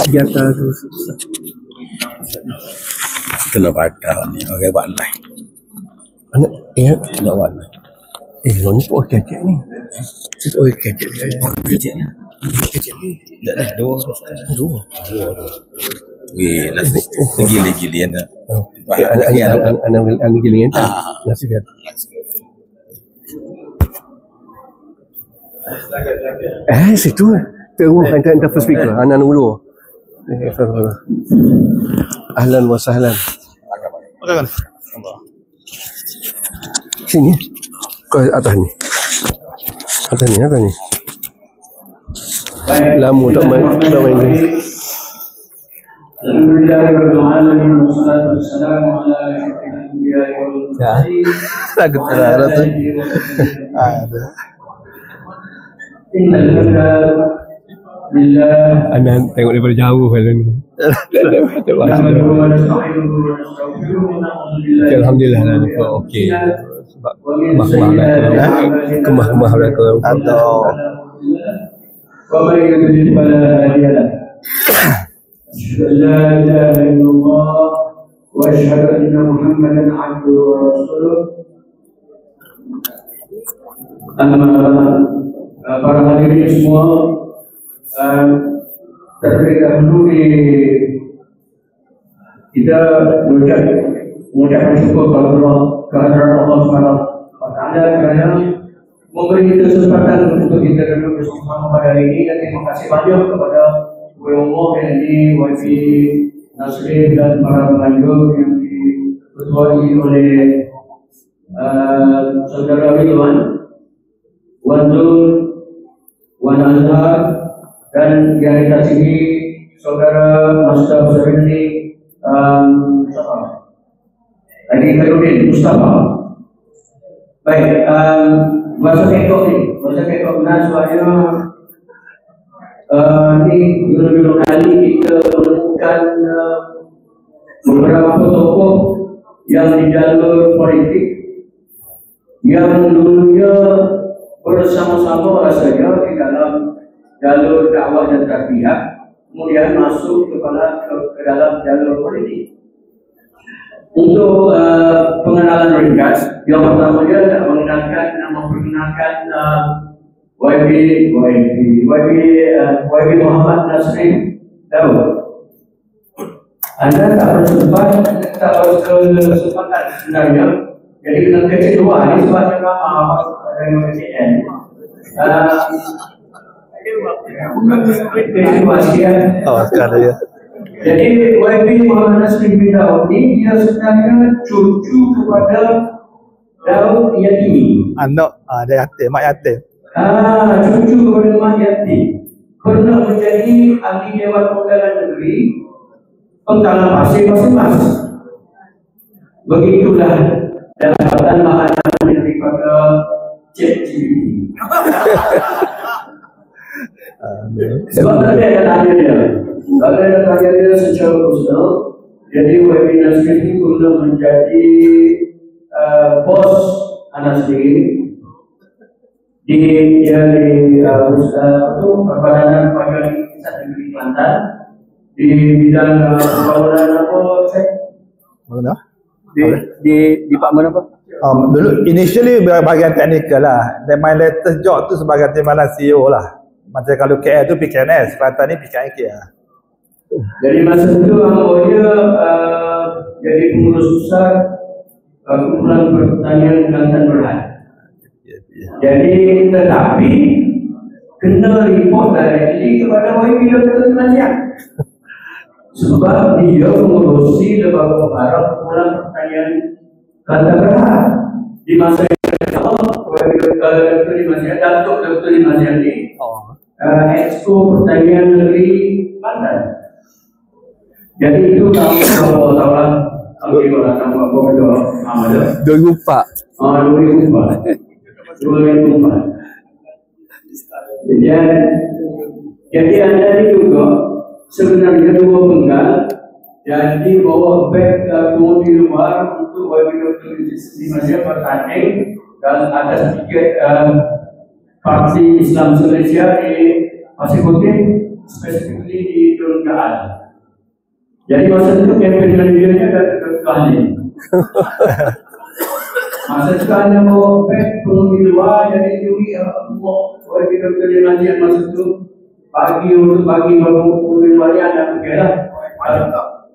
Jata tu kena pakai ni orang buat lain. anak Nak buat lain. ni pun kecek ni. Oh, kecil ni. Tak dah dua. Weh, lagi anda. Anak giling kan. Nasi kan. Situ terus hantar first speaker anak dulu. Ahlan wa sahlan. Sini. Kau atas ni. Atas ni. Lama tak main ni. Lagu terlarang tu. Anak tengok daripada jauh kalau ni. Alhamdulillah lah ni okey. Sebab kemah lah kau. Atau ومن يضلل فلا هادي له أشهد أن لا إله إلا الله وأشهد أن محمدا عبده ورسوله para hadirin semua, terlebih dahulu kita mengucapkan syukur kepada Allah Subhanahu wa Ta'ala kerana memberi kita kesempatan untuk kita duduk bersama pada hari ini, dan terima kasih banyak kepada WMO ini, YB Nasrin dan para penganjur yang diketuai oleh Saudara Ridwan, Wan Zul, Wan Azhar, dan di atas sini Saudara Master Sarindi Adi Khairuddin Mustafa. Baik, masa kekok benar sebabnya ini dulu kali kita menemukan beberapa tokoh yang di jalur politik yang dulunya bersama-sama rasanya di dalam jalur dakwah dan tarbiyah, kemudian masuk ke dalam jalur politik. Untuk pengenalan ringkas, yang pertama dia memperkenalkan YB Muhammad Nasrin Daud. Anda tak bersempatan sebenarnya, jadi kita kecil dua ini sebabnya ramah dari KCN. sekarang ya. Jadi YB Muhammad Nasrin bin Daud ini dia sebenarnya cucu kepada Daud Yatimi. Anak ada yatim, mak yatim. Cucu kepada mak yatim. Pernah menjadi ahli Dewan Perwakilan Negeri Pengkalan Pasir Mas. Begitulah dapatan makanan daripada ChatGPT. Sebab tadi ada tanya dia. Kalau ada tanya dia secara personal, jadi YB Nasrin ini guna menjadi bos Nasrin di Perbadanan Pegawai Negeri Kelantan di bidang pembangunan apa? Mana? Di mana apa? Dulu initially bahagian teknikal lah. Dan my latest job tu sebagai timbalan CEO lah. Macam kalau KL tu PKNS, Kelantan ni PKNK lah. Jadi masa itu dia jadi pengurus besar kumpulan pertanian Kelantan Berhad. Jadi tetapi kena report directly kepada YB Dr. Nasihat. Sebab dia mengurusi lembaga pengarah kumpulan pertanian Kelantan Berhad. Di masa yang sama YB Dr. Nasihat, Datuk Dr. Nasihat ni Expo Pertanian Negeri Kelantan. Jadi itu tahun 2004. 2004. Jadi anda ini juga sebenarnya dua penggal. Jadi bawa beg di luar untuk YB Dr. Nasihat bertanding dan ada sedikit Parti Islam Malaysia di Pasir Putih, specifically di Turun Gaan. Jadi masa itu kempen dia ada kekali. Masa itu hanya mau turun di luar, jadi Jui mau kita kerja ngajian masa itu pagi untuk pagi baru di luarnya ada kegiatan.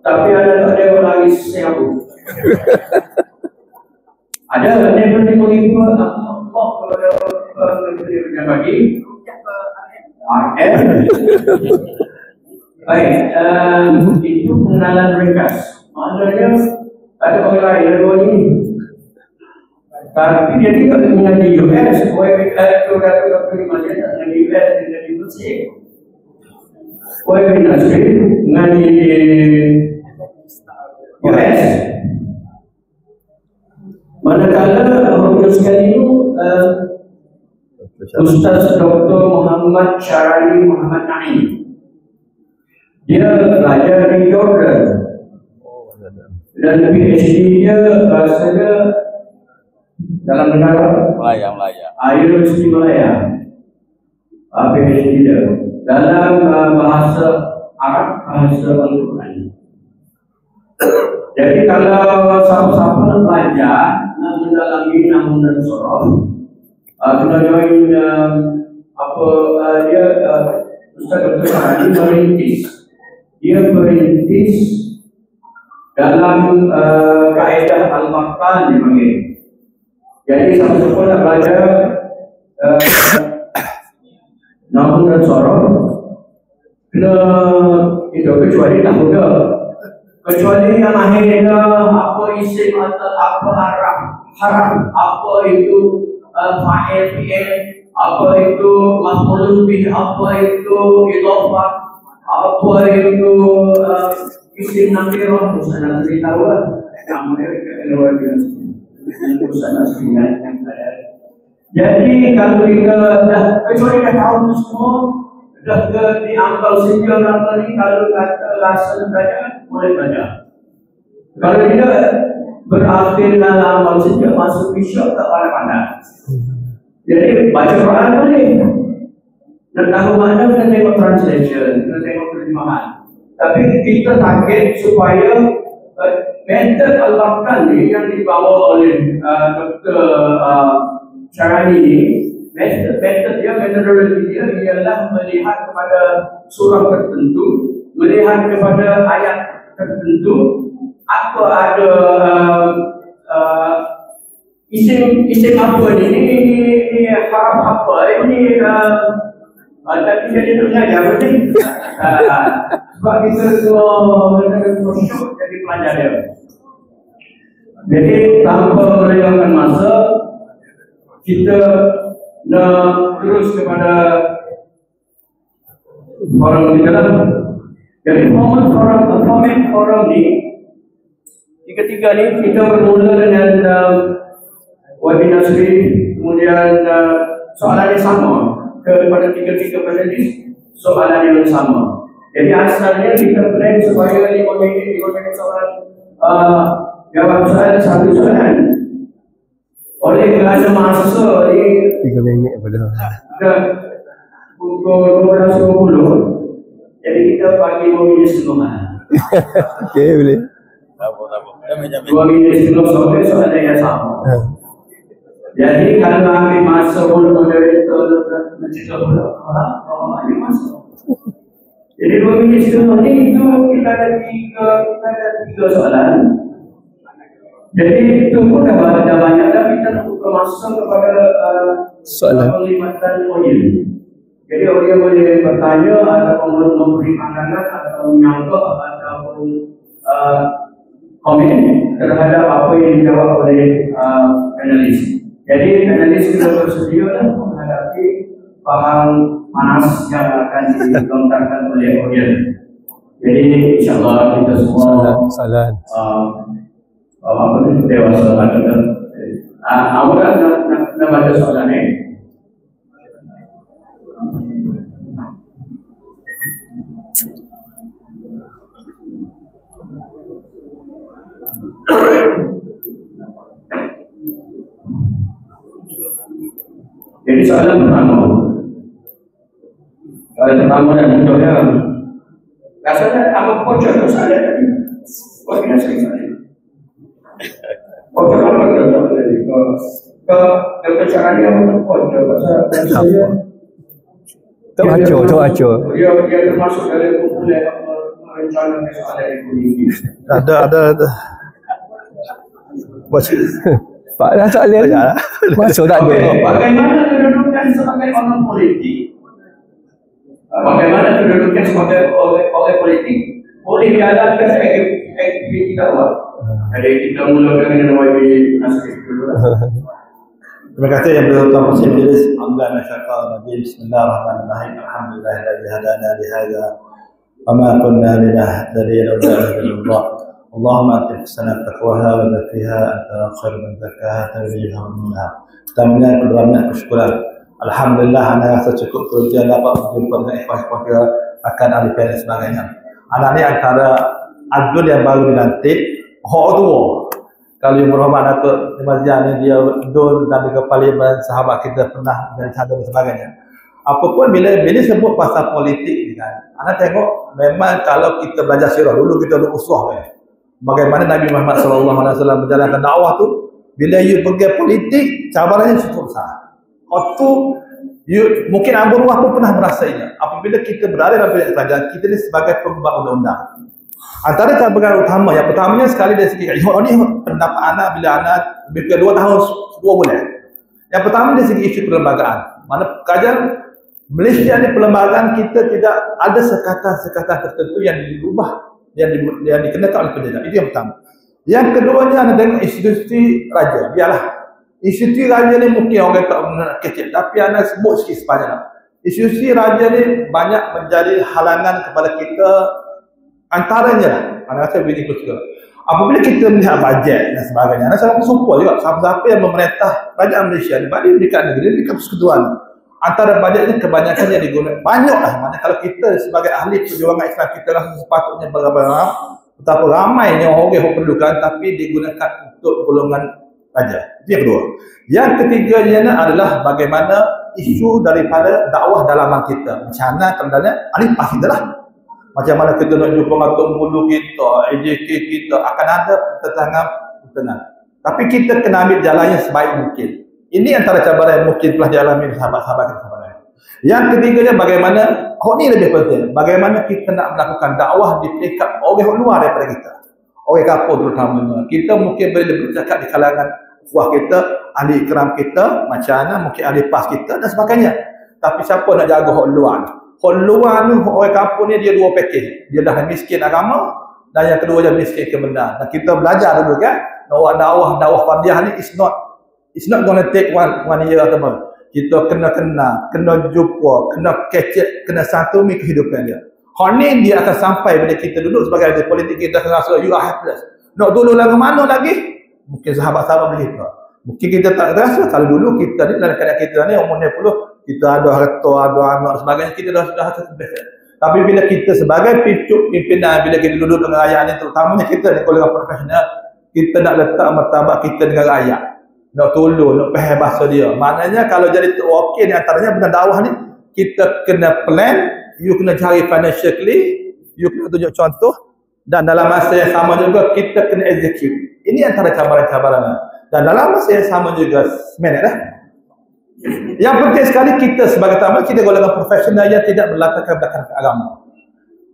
Tapi ada lagi siapa? Ada yang penting mengibu mau kepada kerja pagi. Baik, itu pengenalan ringkas. Maknanya ada orang lain ada orang ini. Tapi dia tidak mengaji US, orang-orang mengaji US dan di Mesir. Orang Nasri mengaji US. Manakala orang sekali itu Ustaz Dr. Muhammad Syarani Muhammad Naim. Dia belajar di Jordan dan PhD dia rasanya dalam negara Melaya. Universiti Malaya. PhD dia dalam bahasa Arab, bahasa Al-Quran. Jadi kalau siapa-siapa nak belajar nak mendalami namun dan sorok, kena join dia Ustaz Dr. Syarani merintis. Dia merintis dalam kaedah Al-Maqan dipanggil. Jadi siapa-siapa nak belajar namun dan sorok kena itu kecuali tak muda. Kecuali yang akhirnya apa isim atau apa haram, apa itu fa'il fi'il, apa itu maf'ulun bih, apa itu idhofah, apa itu isim nakirah, usana cerita awal, namanya keluar biasa. Usana seringan yang ada. Jadi kalau kita dah kecuali dah tahu itu semua, dah diambil sejauh apa ni, kalau kata lasan saja boleh belajar. Kalau tidak berakhir dalam amal sejauh masuk isyak tak pandai-pandai. Jadi baca Quran boleh. Dan tahu makna kena tengok translation, kena tengok terjemahan. Tapi kita target supaya metode Al-Maqan ni yang dibawa oleh Dr. Syarani ni, metode dia, metodologi dia ialah melihat kepada surah tertentu, melihat kepada ayat tertentu, apa ada isim apa ini harap apa ini tapi jadi tak mengajar betul. Sebab kita semua syuk jadi pelajar dia. Jadi tanpa melengahkan masa, kita nak terus kepada forum kita lah. Jadi format forum ni, ketiga ni kita bermula dengan webinar sendiri, kemudian soalan yang sama kepada tiga-tiga panelis, soalan yang sama. Jadi asalnya kita plan supaya 5 minit soalan jawab soalan satu soalan. Oleh kerana masa di 3 minit pada pukul 12.20, jadi kita bagi 2 minit setengah. okey boleh. Tak apa. 2 minit setengah soalan yang sama. Jadi kalau ambil masa pun moderator mencerita pula ambil masa. Jadi 2 minit setengah ni itu kita ada tiga soalan. Jadi itu pun dah banyak dah, kita nak buka masa kepada Soalan perkhidmatan audiens. Jadi audiens boleh bertanya ataupun memberi pandangan atau menyanggah ataupun komen terhadap apa yang dijawab oleh panelis. Jadi panelis kita bersedia menghadapi paham panas yang akan dilontarkan oleh audiens. Jadi insyaAllah kita semua soalan apa ni dewasa lah kita. Awak nak baca soalan ni. Jadi Jadi soalan pertama, dan contohnya, rasanya apa pocok itu saya tadi, pocoknya saya. Pocok apa pocok tadi? Ke caranya untuk pocok, saya. Tak baca. Dia termasuk dari kumpulan merencanakan soalan ekonomi. Ada. Pak dah soalan. Masuk tak ada. Bagaimana kedudukan sebagai orang politik? Bagaimana kedudukan sebagai oleh politik? Boleh dijalankan aktiviti dakwah. Jadi kita mulakan dengan YB Nasib dulu. Terima kasih yang bertuan Presiden Majlis. Alhamdulillah masyaallah Nabi Bismillahirrahmanirrahim. Alhamdulillahilladzi hadana li hadza wa ma kunna linahtadiya lawla an hadana. Allahumma ati husna taqwaha wa zakkiha anta khairu man zakkaha tawliha wa nurha. Kita mengucapkan banyak kesyukuran. Alhamdulillah anda rasa cukup kerja dapat berjumpa dengan ikhwan-ikhwan kita akan ahli PNS sebagainya. Anak ni antara adun yang baru dilantik, hak tua. Kalau yang berhormat Datuk Mazia ni dia dun dan juga parlimen sahabat kita pernah dan cadang dan sebagainya. Apapun bila sebut pasal politik ni kan, anda tengok memang kalau kita belajar sirah dulu kita dulu uswah kan. Bagaimana Nabi Muhammad SAW menjalankan dakwah tu, bila you pergi politik cabarannya cukup besar. Waktu you mungkin Abu Ruwah pun pernah merasainya. Apabila kita berada dalam kerajaan, kita ni sebagai pembuat undang-undang. Antara cabaran utama, yang pertamanya sekali dari segi ini pendapat anak bila anak lebih kurang 2 tahun 2 bulan. Yang pertama dari segi isu perlembagaan. Mana kerajaan Malaysia ni perlembagaan kita tidak ada sekatan-sekatan tertentu yang dirubah, yang dikenakan oleh penjajah. Itu yang pertama. Yang keduanya anda tengok institusi raja. Biarlah. Institusi raja ni mungkin orang tak kecil, tapi anda sebut sikit sepanjang. Institusi raja ni banyak menjadi halangan kepada kita. Antaranya lah, anda rasa begini juga. Apabila kita melihat bajet dan sebagainya, anda sangat bersumpah juga siapa yang memerintah kerajaan Malaysia ni, baik di negeri, di persekutuan. Antara bajetnya kebanyakan yang digunakan banyaklah. Mana kalau kita sebagai ahli perjuangan Islam kita rasa sepatutnya betapa ramainya orang yang perlukan, tapi digunakan untuk golongan raja. Itu yang kedua. Yang ketiganya adalah bagaimana isu daripada dakwah dalaman kita. Macam mana sebenarnya ahli PAS kita lah. Macam mana kita nak jumpa Datuk Mulu kita, AJK kita, akan ada pertentangan. Tapi kita kena ambil jalannya sebaik mungkin. Ini antara cabaran yang mungkin telah dialami sahabat-sahabat kita. Yang ketiganya bagaimana, ini lebih penting, bagaimana kita nak melakukan dakwah di peringkat orang luar daripada kita. Orang kapur terutamanya. Kita mungkin boleh bercakap di kalangan kuah kita, ahli ikram kita, macam mana, mungkin ahli PAS kita dan sebagainya. Tapi siapa nak jaga orang luar? Orang luar ni, orang kampung ni dia 2 pakej. Dia dah miskin agama dan yang kedua dia miskin kebenaran. Dan kita belajar dulu kan, dakwah fardiyah ni it's not gonna take one year atau apa. Kita kena jumpa, kena kecek, kena santuni kehidupan dia. Hal ni dia akan sampai bila kita duduk sebagai ahli politik kita akan rasa you are helpless. Nak tolong lagu mana lagi? Mungkin sahabat-sahabat begitu. Mungkin kita tak rasa kalau dulu kita ni dalam keadaan kita ni umur 90 kita ada harta, ada anak sebagainya, kita dah terbiasa. Tapi bila kita sebagai pimpinan, bila kita duduk dengan rakyat ni, terutamanya kita ni golongan profesional, kita nak letak martabat kita dengan rakyat, nak tolong, nak faham bahasa dia. Maknanya kalau jadi okey ni antaranya benda dakwah ni, kita kena plan, you kena cari financially, you kena tunjuk contoh, dan dalam masa yang sama juga kita kena execute. Ini antara cabaran-cabaran. Dan dalam masa yang sama juga seminit lah. Yang penting sekali kita sebagai tamu, kita golongan profesional yang tidak berlatarkan belakang agama.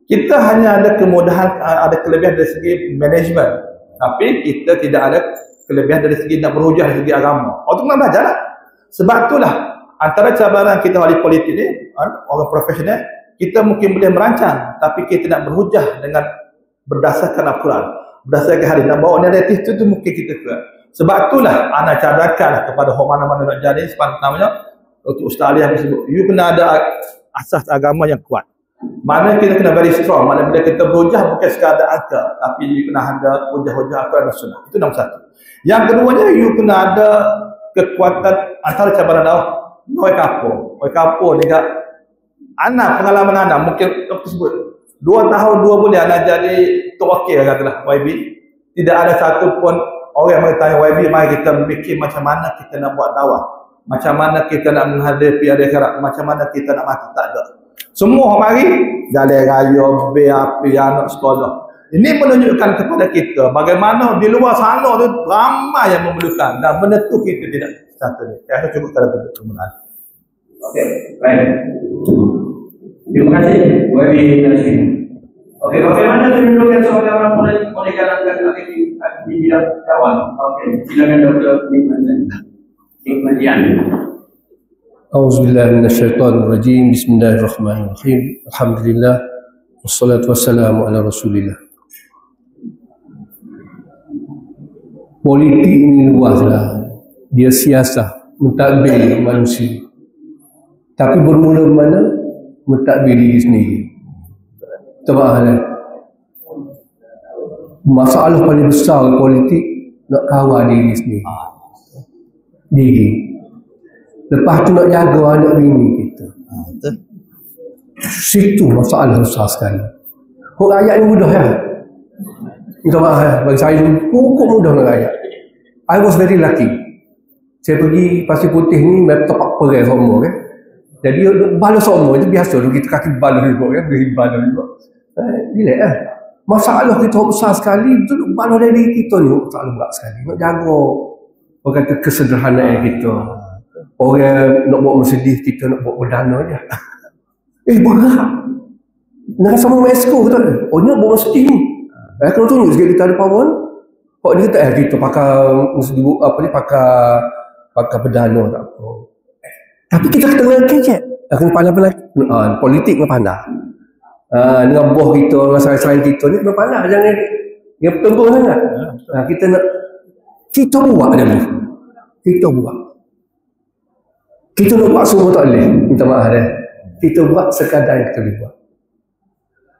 Kita hanya ada kemudahan, ada kelebihan dari segi manajemen, tapi kita tidak ada kelebihan dari segi nak berhujah dari segi agama. Itu kena belajar lah. Sebab itulah antara cabaran kita ahli politik ni, orang profesional, kita mungkin boleh merancang, tapi kita nak berhujah dengan berdasarkan Al-Quran, berdasarkan hadis, nak bawa naratif itu mungkin kita kuat. Sebab itulah anak cadangkan kepada mana-mana nak jadi sepanjang namanya untuk Ustaz Ali yang sebut, you kena ada asas agama yang kuat. Maknanya kita kena very strong. Maknanya bila kita berhujah bukan sekadar angka, tapi you kena ada hujah-hujah Al-Quran dan Sunnah. Itu nombor satu. Yang keduanya, you kena ada kekuatan antara cabaran dakwah. Orang kapur ni kat anak, pengalaman anak mungkin doktor sebut 2 tahun 2 bulan anak jadi terwakil katalah YB. Tidak ada satu pun orang yang bertanya YB, mari kita fikir macam mana kita nak buat dakwah. Macam mana kita nak menghadapi hari akhirat, macam mana kita nak mati, tak ada. Semua mari jalan raya, BAP, anak sekolah. Ini menunjukkan kepada kita bagaimana di luar sana tu ramai yang memerlukan dan benda tu kita tidak satu ni. Saya cukup kalau bentuk permulaan. Okey, baik. Terima kasih Wabi Nasir. Okey, bagaimana kedudukan seorang orang boleh jalankan aktivitas di bidang kawan? Okey, silakan Dr. Hikmatian. Auzubillahi minasyaitonir rajim. Bismillahirrahmanirrahim. Alhamdulillah wassalatu wassalamu ala Rasulillah. Politik ini luaslah. Dia siasah, mentadbir manusia. Tapi bermula mana? Mentadbir diri sendiri. Terbahalah. Masalah paling besar politik nak kawal diri sendiri. Diri. Lepas tu nak jaga anak bini kita. Situ masalah besar sekali. Huk ayat ni mudah ya. Minta maaf ya. Bagi saya cukup mudah nak ayat. I was very lucky. Saya pergi Pasir Putih ni top up perai semua kan. Jadi bala semua itu biasa tu kita kaki bala juga kan. Beri bala juga. Relax lah. Masalah kita besar sekali. Betul bala dari kita ni masalah berat sekali. Nak jaga orang kata kesederhanaan kita. Orang nak buat bersedih, kita nak buat berdana je. Bergerak. Nak sama Mexico kata, oh ni nak buat bersedih ni. Kena tunjuk sikit kita ada power. Kok dia kata, kita pakai pakai berdana tak apa. Tapi kita kena kecek. Kena pandai-pandai. Politik kena pandai. Dengan buah kita, dengan saing-saing kita ni kena pandai. Jangan yang bertembung sangat. Kita nak, kita buat dia dulu. Kita buat. Kita nak buat semua tak boleh. Minta maaf dah. Kita buat sekadar yang kita boleh buat.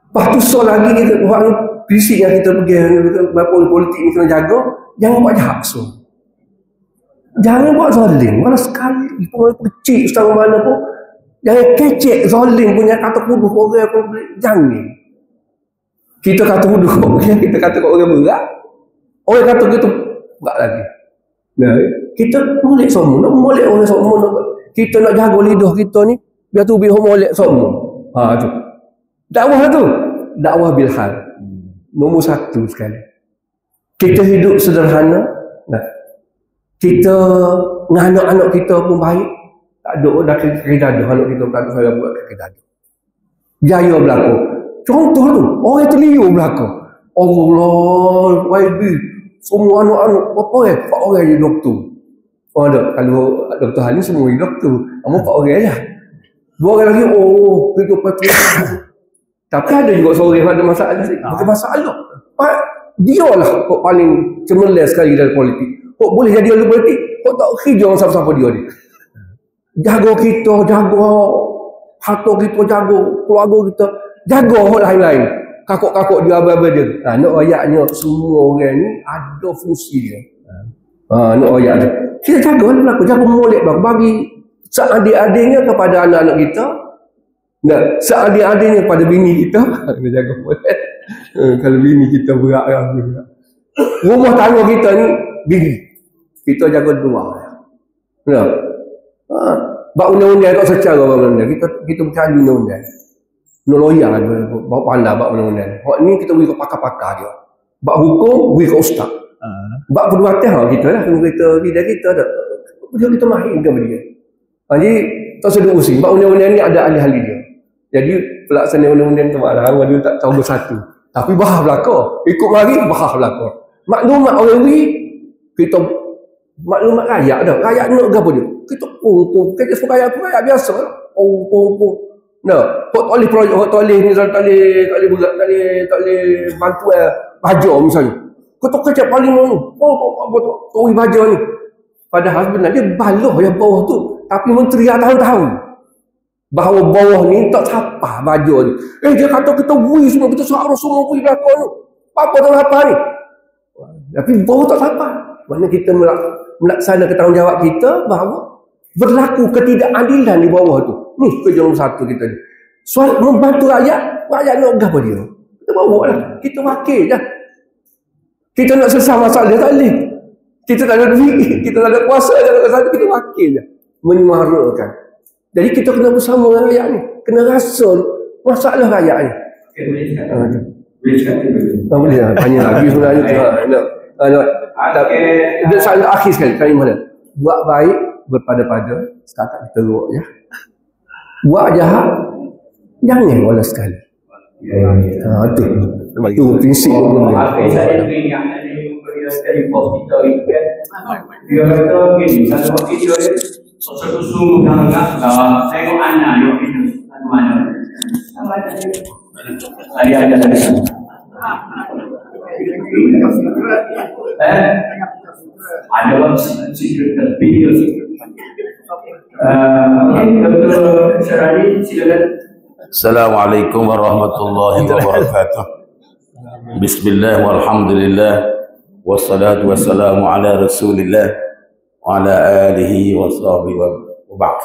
Lepas tu so lagi kita buat fisik yang kita pergi politik ni kena jaga. Jangan buat jahat so. Jangan buat zalim. Mana sekali pun kecil setara mana pun. Jangan kecek zalim punya kata kuduh orang pun. Jangan. Kita kata kuduh orang. Kita kata kat orang berat. Orang kata kita berat lagi. Nah, kita molek semua. Nak molek orang semua. Kita nak jaga lidah kita ni. Biar tu biar molek semua. Tu. Dakwah tu. Dakwah bilhal. Nombor satu sekali. Kita hidup sederhana. Nah. Kita dengan anak-anak kita pun baik. Tak ada dah kaki dada. Anak kita tak ada saya buat kaki dada. Jaya berlaku. Contoh tu. Orang terliur berlaku. Allah. YB. Semua anak-anak. Berapa orang? 4 orang je doktor. Oh ada. Kalau Dr. Halim semua je doktor. Kamu 4 orang je. 2 orang lagi. Oh. Kehidupan tu. Tapi ada juga seorang yang ada masalah. Bukan masalah. Dia lah kok paling cemerlang sekali dalam politik. Kok boleh jadi ahli politik? Kok tak kerja orang siapa-siapa dia ni? Jaga kita, jaga harta kita, jaga keluarga kita, jaga orang lain-lain. Kakak-kakak dia, abang-abang dia. Nak ayatnya semua orang ni ada fungsi dia. Nak ayat dia. Kita jaga lah berlaku. Jaga molek berlaku. Bagi seadik-adiknya kepada anak-anak kita. Seadik-adiknya pada bini kita. Kita jaga molek. Kalau bini kita berat lah. Rumah tangga kita ni bini. Kita jaga dua. Ya. Bak undang-undang tak secara undang-undang. Kita bercari undang-undang. Noloya bawa pandai bak undang-undang. Hak ni kita beri ke pakar-pakar dia. Bak hukum beri ke ustaz. Bak perbuatan kita lah. Kita lidah kita ada. Kita mahirkan dia. Jadi tak sedut pusing. Bak undang-undang ni ada ahli-ahli dia. Jadi pelaksanaan undang-undang tu malah dia tak tahu bersatu. Tapi bahar belaka. Ikut mari bahar belaka. Maklumat orang beri kita maklumat rakyat dah. Rakyat nak apa dia? Kita kita suka rakyat biasa lah. Nah, kok tak boleh projek, kok tak boleh ni, tak boleh berat, tak boleh bantuan baja misalnya. Kau tak kerja paling mana? Tak boleh baja ni. Padahal sebenarnya baloh yang bawah tu. Tapi menteri tahun-tahun. Bahawa bawah ni tak siapa baja ni. Dia kata kita bui semua, kita seharus semua bui belakang ni. Apa tak siapa ni? Tapi bawah tak siapa. Mana kita melaksanakan tanggungjawab kita bahawa berlaku ketidakadilan di bawah tu. Ni kerja nombor satu kita ni. Soal membantu rakyat nak apa dia? Kita bawa lah. Kita wakil je. Kita nak selesai masalah tak boleh. Kita tak ada duit, kita tak ada kuasa, kita wakil je. menyuarakan. Jadi kita kena bersama dengan rakyat ni, kena rasa masalah rakyat ni. Boleh cakap dulu. Boleh lah, tanya lagi sebenarnya. Soalan akhir sekali, kali mana? Buat baik berpada-pada, setakat kita teruk ya. Buat jahat, jangan wala sekali. Itu prinsip. Akhir saya teringat dari bos kita itu kan. Dia kata begini, kalau kita satu sungguh sangat tengok anak yang itu mana. Saya ada lagi. Ada waktu secret video. Dr. Syarani silakan. Assalamualaikum warahmatullahi wabarakatuh. Bismillah walhamdulillah wassalatu wassalamu ala rasulillah wa ala alihi wa sahbihi wa ba'd.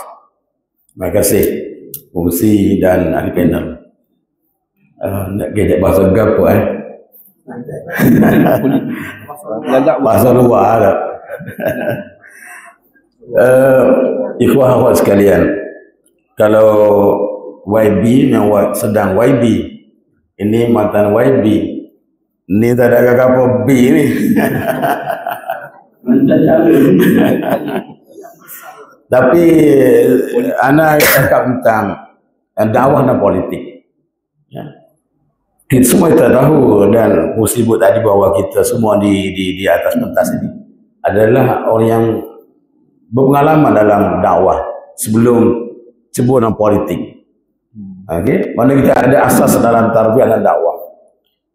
Terima kasih fungsi dan ahli panel. Nak gejek bahasa gapo bahasa luar lah. Ikhwah akhwat sekalian, kalau YB yang sedang YB ini mantan YB ni tak ada apa-apa B ni. Tapi anak cakap tentang dakwah dan politik ya. Kita semua kita tahu, dan musibut tadi bahawa kita semua di atas pentas ini adalah orang yang berpengalaman dalam dakwah sebelum sebut dalam politik. Okey, mana kita ada asas dalam tarbiyah dan dakwah.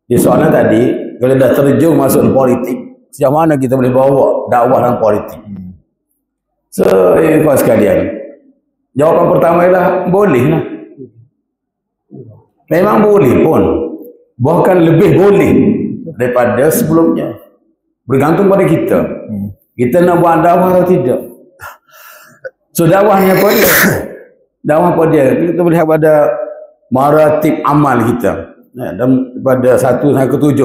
Di soalan tadi, kalau dah terjun masuk ke politik, sejauh mana kita boleh bawa dakwah dan politik? So, kawan sekalian, jawapan pertama ialah boleh lah. Memang boleh pun, bahkan lebih boleh daripada sebelumnya. Bergantung pada kita. Kita nak buat dakwah atau tidak. So dakwahnya apa dia? Dakwah apa dia? Kita boleh lihat pada maratib amal kita. Dan pada 1 sampai ke 7.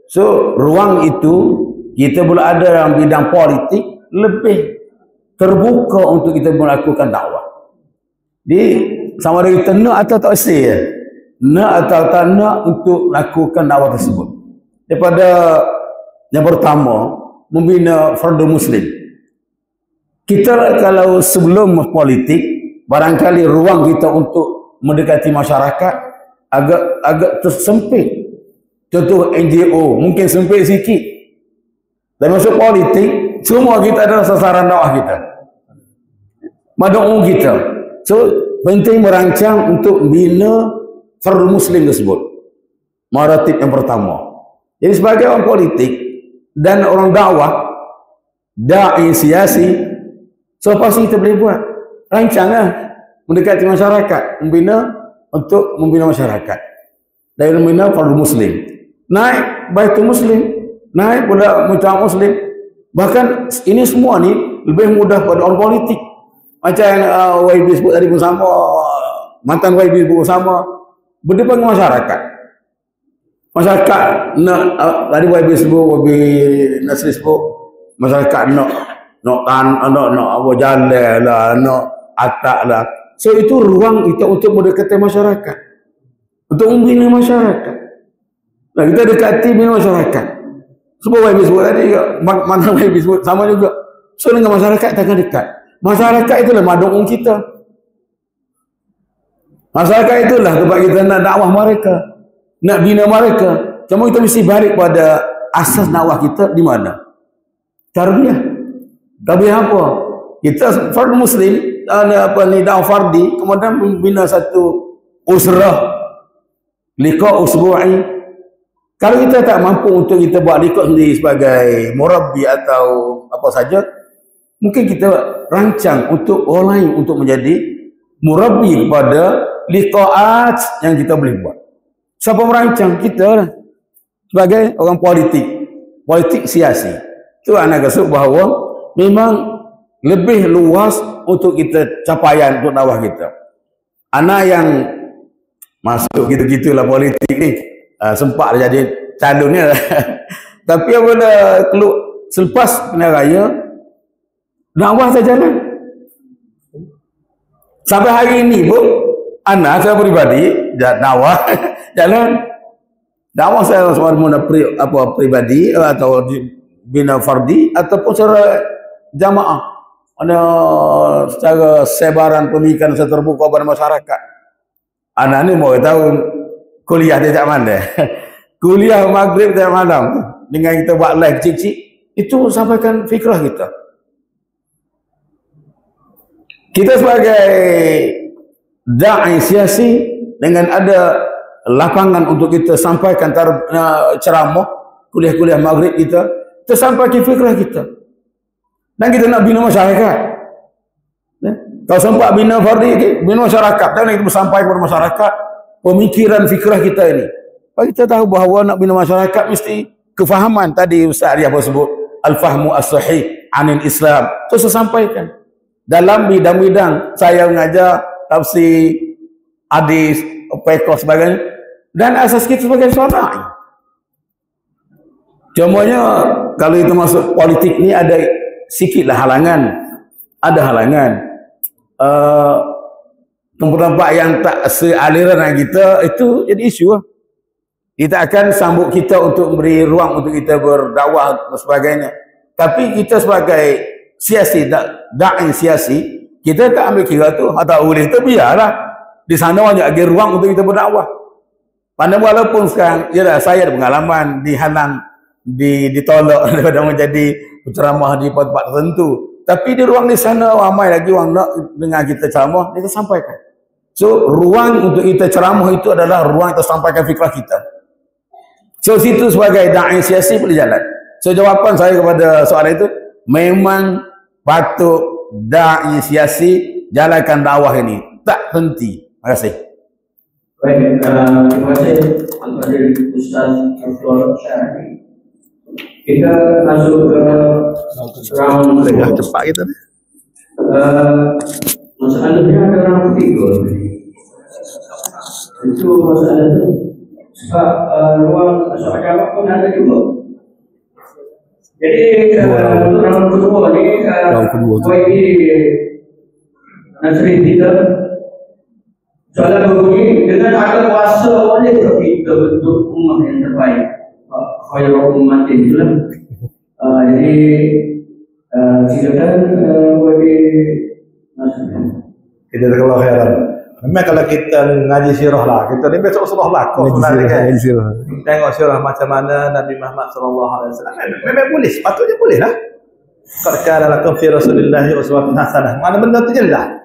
So ruang itu kita boleh ada dalam bidang politik lebih terbuka untuk kita melakukan dakwah. Jadi sama ada kita nak atau tak say, nak atau tak nak untuk lakukan dakwah tersebut. Daripada yang pertama, membina fardu muslim. Kita kalau sebelum politik, barangkali ruang kita untuk mendekati masyarakat agak tersempit. Contoh NGO, mungkin sempit sikit. Dan masuk politik, semua kita adalah sasaran dakwah kita. Mad'u kita. So, penting merancang untuk bina fardu muslim tersebut. Maratib yang pertama. Jadi sebagai orang politik dan orang dakwah, da'i siasi, so pasti kita boleh buat rancangan mendekati masyarakat, untuk membina masyarakat dan membina fardu muslim. Naik baitul muslim, naik pula mujtama muslim. Bahkan ini semua ni lebih mudah pada orang politik. Macam yang YB sebut tadi pun sama, mantan YB pun sama, berdepan dengan masyarakat. Masyarakat nak, tadi YB sebut, YB Nasri sebut, masyarakat nak apa jalan lah, nak atak lah. So itu ruang kita untuk mendekati masyarakat, untuk membina masyarakat. Nah, kita dekati bina masyarakat. Sebab YB sebut tadi, mana YB sebut sama juga. So dengan masyarakat takkan dekat. Masyarakat itulah mad'u kita. Masyarakat itulah tempat kita nak dakwah mereka, nak bina mereka. Cuma kita mesti balik pada asas dakwah kita di mana? Tarbiyah. Tarbiyah apa? Kita fardu muslim, dakwah fardi, kemudian membina satu usrah, liqa usbu'i. Kalau kita tak mampu untuk kita buat liqa sendiri sebagai murabbi atau apa saja, mungkin kita rancang untuk orang lain untuk menjadi murabbi kepada liqa'at yang kita boleh buat. Siapa merancang? Kita lah. Sebagai orang politik siasi. Itu anak kesuk bahawa memang lebih luas untuk kita capaian untuk dakwah kita. Anak yang masuk gitu-gitulah politik ni, sempat jadi calonnya lah. Tapi apabila selepas pilihan raya, dakwah tak jalan. Sampai hari ini pun anak saya pribadi dakwah jalan dakwah saya semua pribadi atau bina fardi ataupun secara jamaah, ada secara sebaran pemikiran secara terbuka pada masyarakat. Anak ni mau tahu kuliah dia tak mana kuliah maghrib tak malam dengan kita buat live cik-cik itu sampaikan fikrah kita. Kita sebagai da'i siasi dengan ada lapangan untuk kita sampaikan ceramah kuliah-kuliah maghrib kita sampaikan fikrah kita dan kita nak bina masyarakat. Kalau sempat bina fardi, bina masyarakat, dan kita sampai kepada masyarakat pemikiran fikrah kita ini. Bagi kita tahu bahawa nak bina masyarakat mesti kefahaman tadi Ustaz Arya sebut al-fahmu as-sahih anil Islam. Itu saya sampaikan dalam bidang-bidang saya mengajar tafsir, hadis, fiqh sebagainya, dan asas kita sebagai seorang. Cumanya kalau itu masuk politik ni ada sikitlah halangan, ada halangan. Tempat-tempat yang tak sealiran dengan kita itu jadi isu lah. Kita akan sambut kita untuk beri ruang untuk kita berdakwah dan sebagainya. Tapi kita sebagai siasi, da'i siasi, kita tak ambil kira tu atau boleh tu biarlah. Di sana banyak lagi ruang untuk kita berdakwah. Pada walaupun sekarang yalah, saya ada pengalaman dihalang, ditolak daripada menjadi penceramah di tempat tertentu. Tapi di ruang di sana ramai lagi orang nak dengar kita ceramah, kita sampaikan. So ruang untuk kita ceramah itu adalah ruang kita sampaikan fikrah kita. So situ sebagai da'i siasi boleh jalan. So jawapan saya kepada soalan itu, memang patut da'i siasi jalankan dakwah ini, tak henti. Terima kasih. Baik, terima kasih kepada Ustaz Dr. Syarani. Kita masuk ke round cepat kita ni. Masalahnya ada round ketiga. Itu masalah itu. Sebab ruang soal jawab pun ada juga. Jadi round kedua ni YB Nasri kita soalan berbunyi, dengan ada kuasa boleh kita bentuk ummah yang terbaik, khairul ummatin itulah. Jadi silakan YB Nasri. Kita kalau khairan. Memang kalau kita ngaji sirah lah, kita ni besok surah belakang sebenarnya kan. Tengok sirah macam mana Nabi Muhammad SAW. Memang boleh, sepatutnya boleh lah. Qad kana lakum fi Rasulillahi uswatun hasanah. Mana benda tu jelas.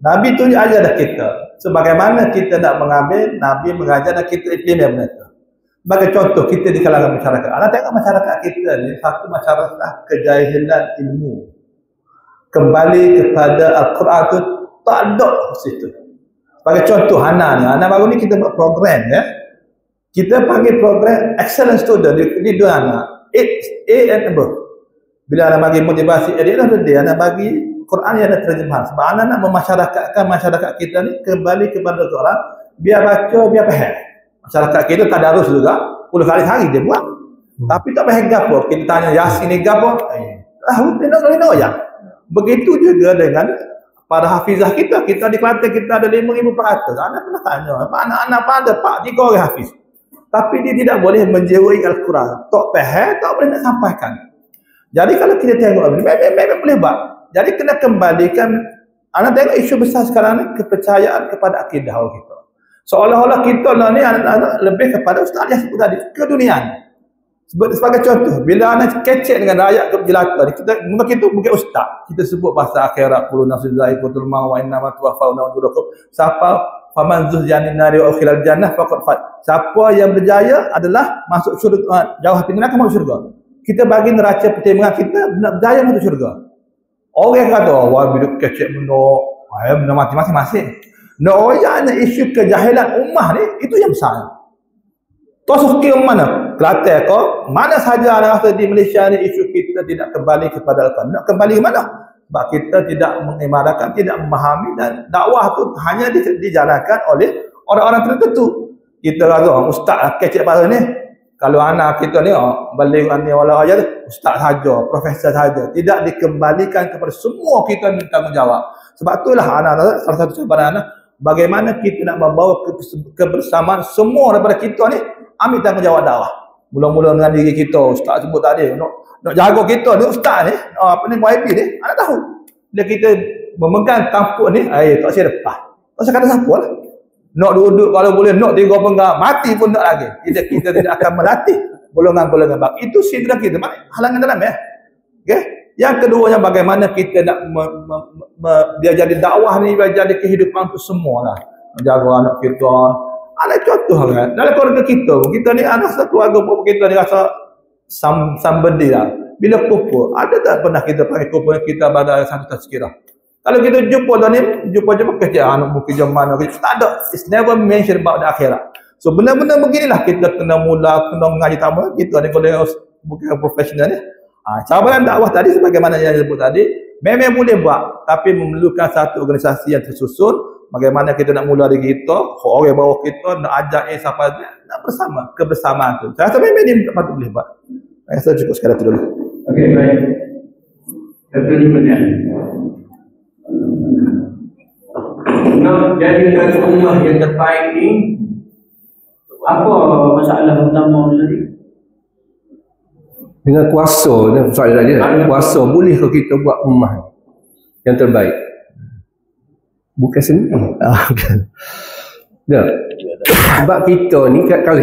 Nabi tu ajar dah kita. Sebagaimana kita nak mengambil, Nabi mengajar dan kita implement benda tu. Sebagai contoh, kita di kalangan masyarakat. Anda tengok masyarakat kita ni, satu masyarakat kejahilan ilmu. Kembali kepada Al-Quran tu tak ada situ. Sebagai contoh, Hana ni. Hana baru ni kita buat program ya. Kita panggil program excellent student di dua anak. A and above. Bila anak bagi motivasi, dia anak bagi Quran yang ada terjemahan. Sebab anak nak memasyarakatkan masyarakat kita ni kembali kepada Quran. Biar baca, biar faham. Masyarakat kita tadarus juga. 10 kali sehari dia buat. Tapi tak faham gapo. Kita tanya Yasin ni gapo. Dia nak kena ya. Begitu juga dengan para hafizah kita. Kita di Kelantan kita ada 5,000 peratus. Anak pernah tanya. Anak-anak pada 3 orang hafiz. Tapi dia tidak boleh menjiwai Al-Quran. Tak faham, tak boleh nak sampaikan. Jadi kalau kita tengok, memang boleh buat. Jadi kena kembalikan. Anak tengok isu besar sekarang ni, kepercayaan kepada akidah kita. Seolah-olah kita ni anak-anak lebih kepada Ustaz yang sebut tadi, keduniaan. Sebagai contoh, bila anak kecek dengan rakyat jelata, kita itu bukan Ustaz. Kita sebut bahasa akhirat, qul nafsun dha'iqatul maut wa innama tuwaffawna ujurakum. Siapa faman zuhziya 'anil nari wa udkhilal jannah faqad faz. Siapa yang berjaya adalah masuk syurga, jauh hati neraka masuk syurga. Kita bagi neraca pertimbangan kita berjaya masuk syurga. Orang yang kata, wah bila kecek benda mati masing-masing. Orang isu kejahilan ummah ni, itu yang besar. Tosok ke mana? Kelantan ke? Mana saja ada rasa di Malaysia ni isu kita tidak kembali kepada Al-Quran. Nak kembali ke mana? Sebab kita tidak mengimarahkan, tidak memahami, dan dakwah tu hanya dijalankan oleh orang-orang tertentu. Kita rasa ustaz kecek pada ni. Kalau anak kita ni balik ni wala aja ustaz saja, profesor saja, tidak dikembalikan kepada semua kita ni tanggungjawab. Sebab itulah anak salah satu cabaran anak, bagaimana kita nak membawa kebersamaan semua daripada kita ni ambil tanggungjawab dakwah. Mula-mula dengan diri kita, ustaz sebut tadi, nak jaga kita ni ustaz ni, apa ni YB ni, anak tahu. Bila kita memegang tampuk ni, tak saya lepas. Tak saya kata siapa lah. Nak duduk kalau boleh nak 3 penggal mati pun nak lagi. Kita tidak akan melatih golongan-golongan bab. Itu sidra kita, halangan dalam ya. Okey. Yang keduanya bagaimana kita nak dia jadi dakwah ni, dia jadi kehidupan untuk semualah. Menjaga anak kita. Ada contoh kan. Dalam keluarga kita ni anak satu keluarga pun kita ni rasa somebody lah. Bila kumpul, ada tak pernah kita pakai kumpul kita bagai satu tazkirah? Kalau kita jumpa dah ni, jumpa kerja anak mungkin jam mana, tak ada. It's never mentioned about the akhirat. So benar-benar beginilah kita kena mengaji tambah. Kita ni kalau bukan profesional ni. Cabaran dakwah tadi sebagaimana yang disebut tadi, memang boleh buat, tapi memerlukan satu organisasi yang tersusun. Bagaimana kita nak mula dari kita, orang bawah kita nak ajak siapa nak bersama, kebersamaan tu. Saya rasa memang ni patut boleh buat. Saya rasa cukup sekadar itu dulu. Okey, baik. Terima nak jadikan rumah yang terbaik ni, apa masalah utama tadi? Dengan kuasa, soalan tadi kuasa, boleh ke kita buat rumah yang terbaik? Bukan sendiri. Ya. Sebab kita ni, kalau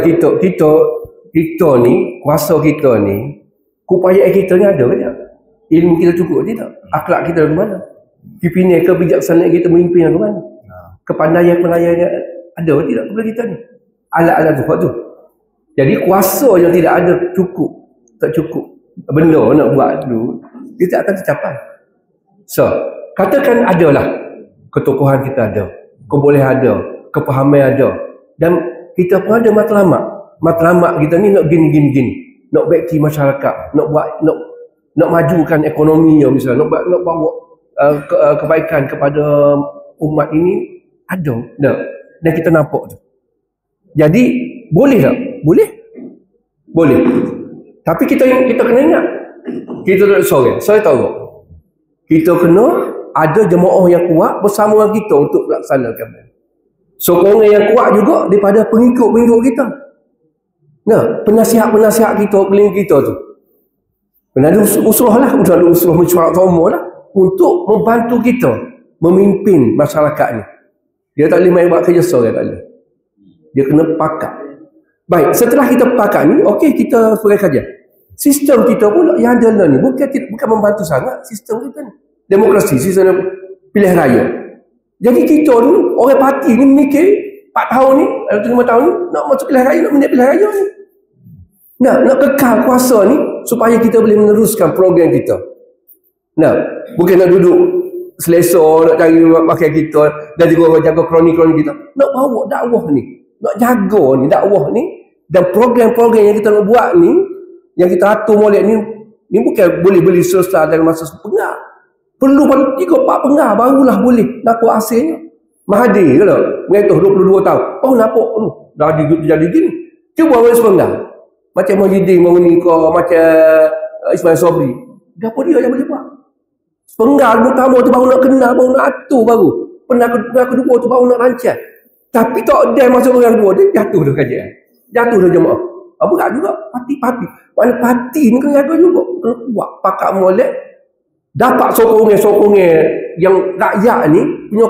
kita ni, kuasa kita ni, keupayaan kita ni ada ke tak? Ilmu kita cukup tidak? Akhlak kita dari mana? Pimpinan kebijaksanaan kita memimpin ke mana? Kepandaian-pendaiannya ada ke tidak kepada kita ni? Alat-alat tu. Jadi kuasa yang tidak ada tak cukup benda nak buat dulu, dia tak akan tercapai. So, katakan adalah ketokohan kita ada, kebolehan ada, kepahaman ada, dan kita pun ada matlamat kita ni nak gini, nak baiki masyarakat, nak majukan ekonominya misalnya, nak bawa kebaikan kepada umat ini ada dah, dan kita nampak tu. Jadi boleh tak? Boleh. Tapi kita kena ingat, kita tak sorang. Saya tahu kita kena ada jemaah yang kuat bersama dengan kita untuk melaksanakan. Sokongan yang kuat juga daripada pengikut-pengikut kita. Nah, penasihat-penasihat kita, keliling kita tu. Kena ada usrah mesyuarat semua lah untuk membantu kita memimpin masyarakat ni. Dia tak boleh main buat kerja seorang, tak boleh. Dia kena pakat. Baik, setelah kita pakat ni, okey, kita sebagai kajian. Sistem kita pula yang ada ni bukan membantu sangat sistem kita ni. Demokrasi, sistem pilihan raya. Jadi kita ni, orang parti ni mikir 4 tahun ni, atau 5 tahun ni, nak masuk pilihan raya, nak menaik pilihan raya ni. Nak kekal kuasa ni, supaya kita boleh meneruskan program kita. Bukan nak duduk selesa, nak cari pakai kita, dan juga jaga kroni-kroni kita. Nak bawa dakwah ni, nak jaga ni, dakwah ni, dan program-program yang kita nak buat ni, yang kita atur molek ni bukan boleh beli selesai dalam masa sepengah. Perlu pada 3-4 pengah barulah boleh nampak hasilnya. Mahathir kalau mengatur 22 tahun. Nampak tu dah jadi gini. Cuba awal sepengah. Macam Muhyiddin Monika, macam Ismail Sobri. Apa dia yang boleh buat? Sepengah pertama tu baru nak kenal, baru nak atur baru. Pernah kedua tu baru nak rancang. Tapi tak ada masuk orang kedua, dia jatuh dah kajian. Jatuh dah jemaah. Berat juga. Parti. Mana parti ni kena jaga juga. Kena buat pakat molek. Dapat sokongan yang rakyat ni punya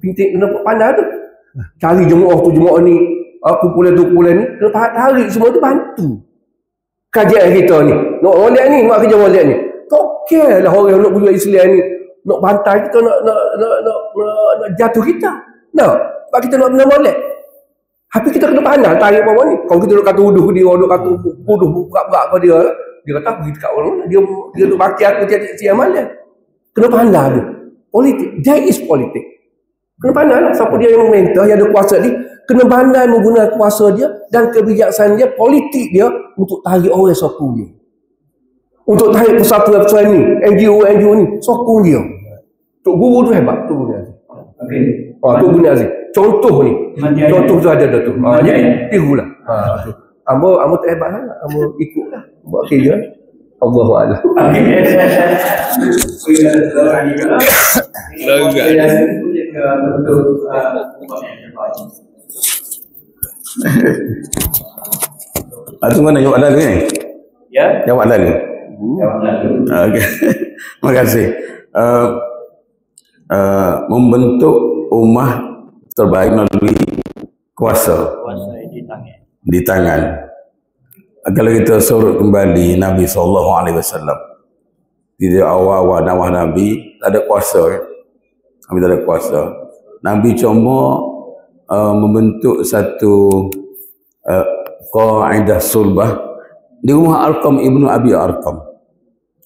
kena pandai tu. Cari jemaah ni, kumpulan ni, kena tarik semua tu bantu. Kajian kita ni. Nak molek ni, buat kerja molek ni. Tak lah orang nak buat Islam ni, nak bantai kita, nak jatuh kita. Sebab kita nak kena molek. Tapi kita kena pandai tarik bawah ni. Kalau kita nak kata uduh dia, nak kata uduh berat-berat pada dia, dia kata pergi dekat orang, dia nak baki aku tiap-tiap malam. Kena pandai tu. Politik, there is politik. Kena pandai lah siapa dia yang memerintah, yang ada kuasa ni, kena pandai menggunakan kuasa dia dan kebijaksanaan dia, politik dia untuk tarik orang sokong dia. Untuk tarik persatuan ni, NGO ni, sokong dia. Tok Guru tu hebat, Tok Guru Aziz. Okey. Tok Guru Aziz. Contoh ni. Contoh tu ada tu. Jadi tirulah. Ambo tak hebat sangat. Ambo ikutlah. Buat kerja. Allahu a'lam. Ada mana jawab lalu ni? Ya. Jawab lalu. Jawab lalu. Okey. Terima kasih. Membentuk ummah terbaik melalui kuasa di tangan. Kalau kita sorot kembali Nabi SAW, di awal-awal dakwah Nabi tak ada kuasa kan? Nabi tak ada kuasa. Nabi cuma membentuk satu qaidah sulbah di rumah Arqam ibnu Abi Arqam.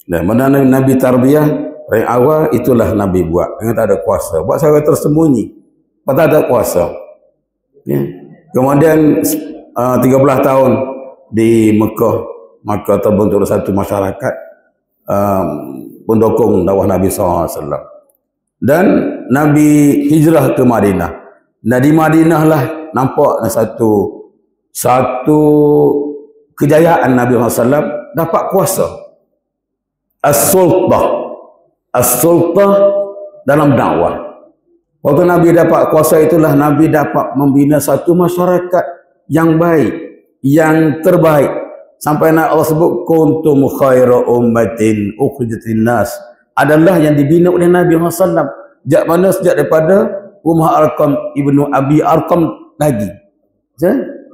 Dan mana Nabi tarbiyah dari awal, itulah Nabi buat. Dengan tak ada kuasa. Buat secara tersembunyi. Tak ada kuasa. Ya. Kemudian 13 tahun di Mekah, maka terbentuk satu masyarakat pendukung dakwah Nabi SAW. Dan Nabi hijrah ke Madinah. Dan di Madinah lah nampak satu kejayaan Nabi SAW, dapat kuasa. As-sultah dalam dakwah. Waktu Nabi dapat kuasa itulah Nabi dapat membina satu masyarakat yang baik, yang terbaik. Sampai Allah sebut kuntum khaira ummatin ukhrijatin nas, adalah yang dibina oleh Nabi SAW. Sejak mana? Sejak daripada rumah Arqam ibnu Abi Arqam lagi.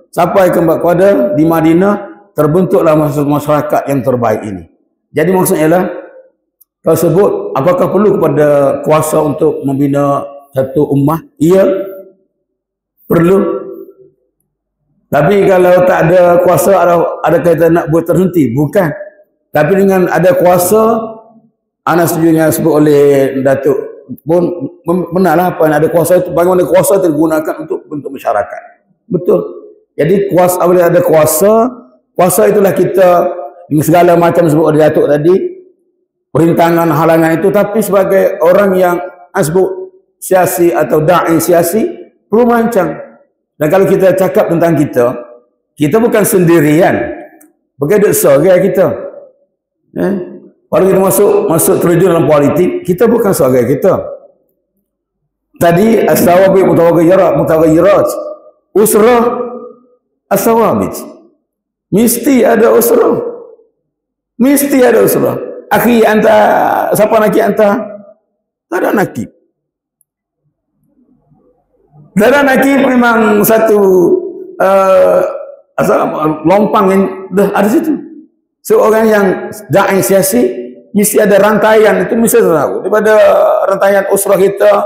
Sampai kepada di Madinah terbentuklah masyarakat yang terbaik ini. Jadi maksudnya ialah kalau sebut apakah perlu kepada kuasa untuk membina satu ummah? Ia perlu. Tapi kalau tak ada kuasa, adakah kita nak buat terhenti? Bukan. Tapi dengan ada kuasa, anak setuju yang sebut oleh Datuk pun benarlah apa yang ada kuasa itu, bagaimana kuasa digunakan untuk masyarakat. Betul. Jadi kuasa, apabila ada kuasa itulah kita dengan segala macam sebut oleh Datuk tadi, perintangan, halangan itu, tapi sebagai orang yang sebut siasi atau da'i siasi perlu merancang. Dan kalau kita cakap tentang kita bukan sendirian, bukan duduk seorang kita. Kalau kita masuk terjun dalam politik, kita bukan seorang kita. Tadi as-sawabit mutawaghirat, usrah as-sawabit. Mesti ada usrah. Mesti ada usrah. Akhi anta, siapa nakib anta? Tak ada nakib. Tak ada nakib memang satu lompang yang ada situ. Seorang yang da'i siasi mesti ada rantaian, itu mesti tahu. Daripada rantaian usrah kita,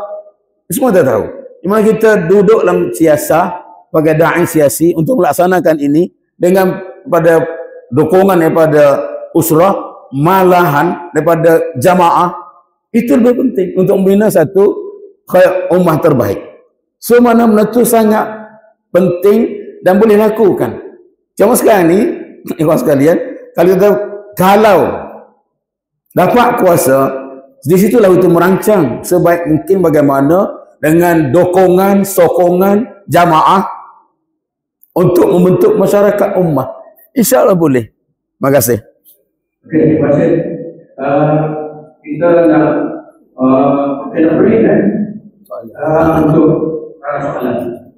semua kita tahu. Di mana kita duduk dalam siasah sebagai da'i siasi untuk melaksanakan ini dengan pada dukungan daripada usrah, malahan daripada jamaah, itu lebih penting untuk membina satu ummah terbaik. So mana-mana itu sangat penting dan boleh lakukan. Cuma sekarang ni, ikhwan sekalian, kalau dapat kuasa, di situlah itu merancang sebaik mungkin bagaimana dengan dukungan, sokongan jamaah untuk membentuk masyarakat ummah. InsyaAllah boleh. Terima kasih. Okey, terima kasih. Kita nak beri kan untuk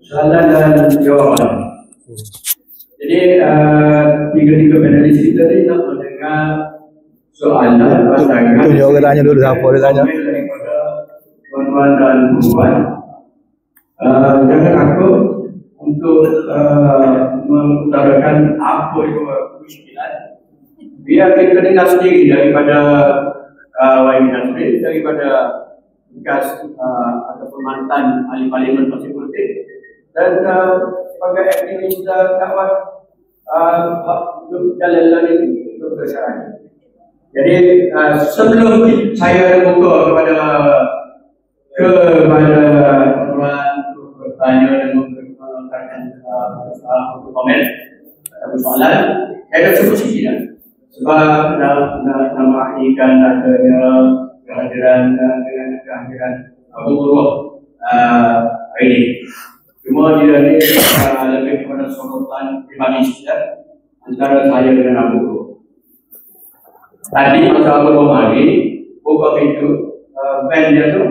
soalan dan jawapan. Jadi tiga-tiga panelis kita ni nak mendengar soalan pasangan. Tunjuk orang tanya dulu siapa dia tanya. Tuan-tuan dan puan. Jangan takut untuk mengutarakan apa itu muskilan. Biar kita dengar sendiri daripada YB Nasrin, daripada bekas ataupun mantan ahli parlimen parti politik, dan sebagai aktivis dakwah untuk jalan ini untuk bersyarat. Jadi sebelum saya buka kepada tuan untuk bertanya dan mengatakan untuk komen atau soalan, saya dah cukup sikit dah. Sebab nak meraihkan adanya kehadiran Abu Nurul hari ini. Cuma dia ni lebih kepada sorotan pribadi saja antara saya dengan Abu Guru. Tadi masa Abu Guru buka pintu van dia tu,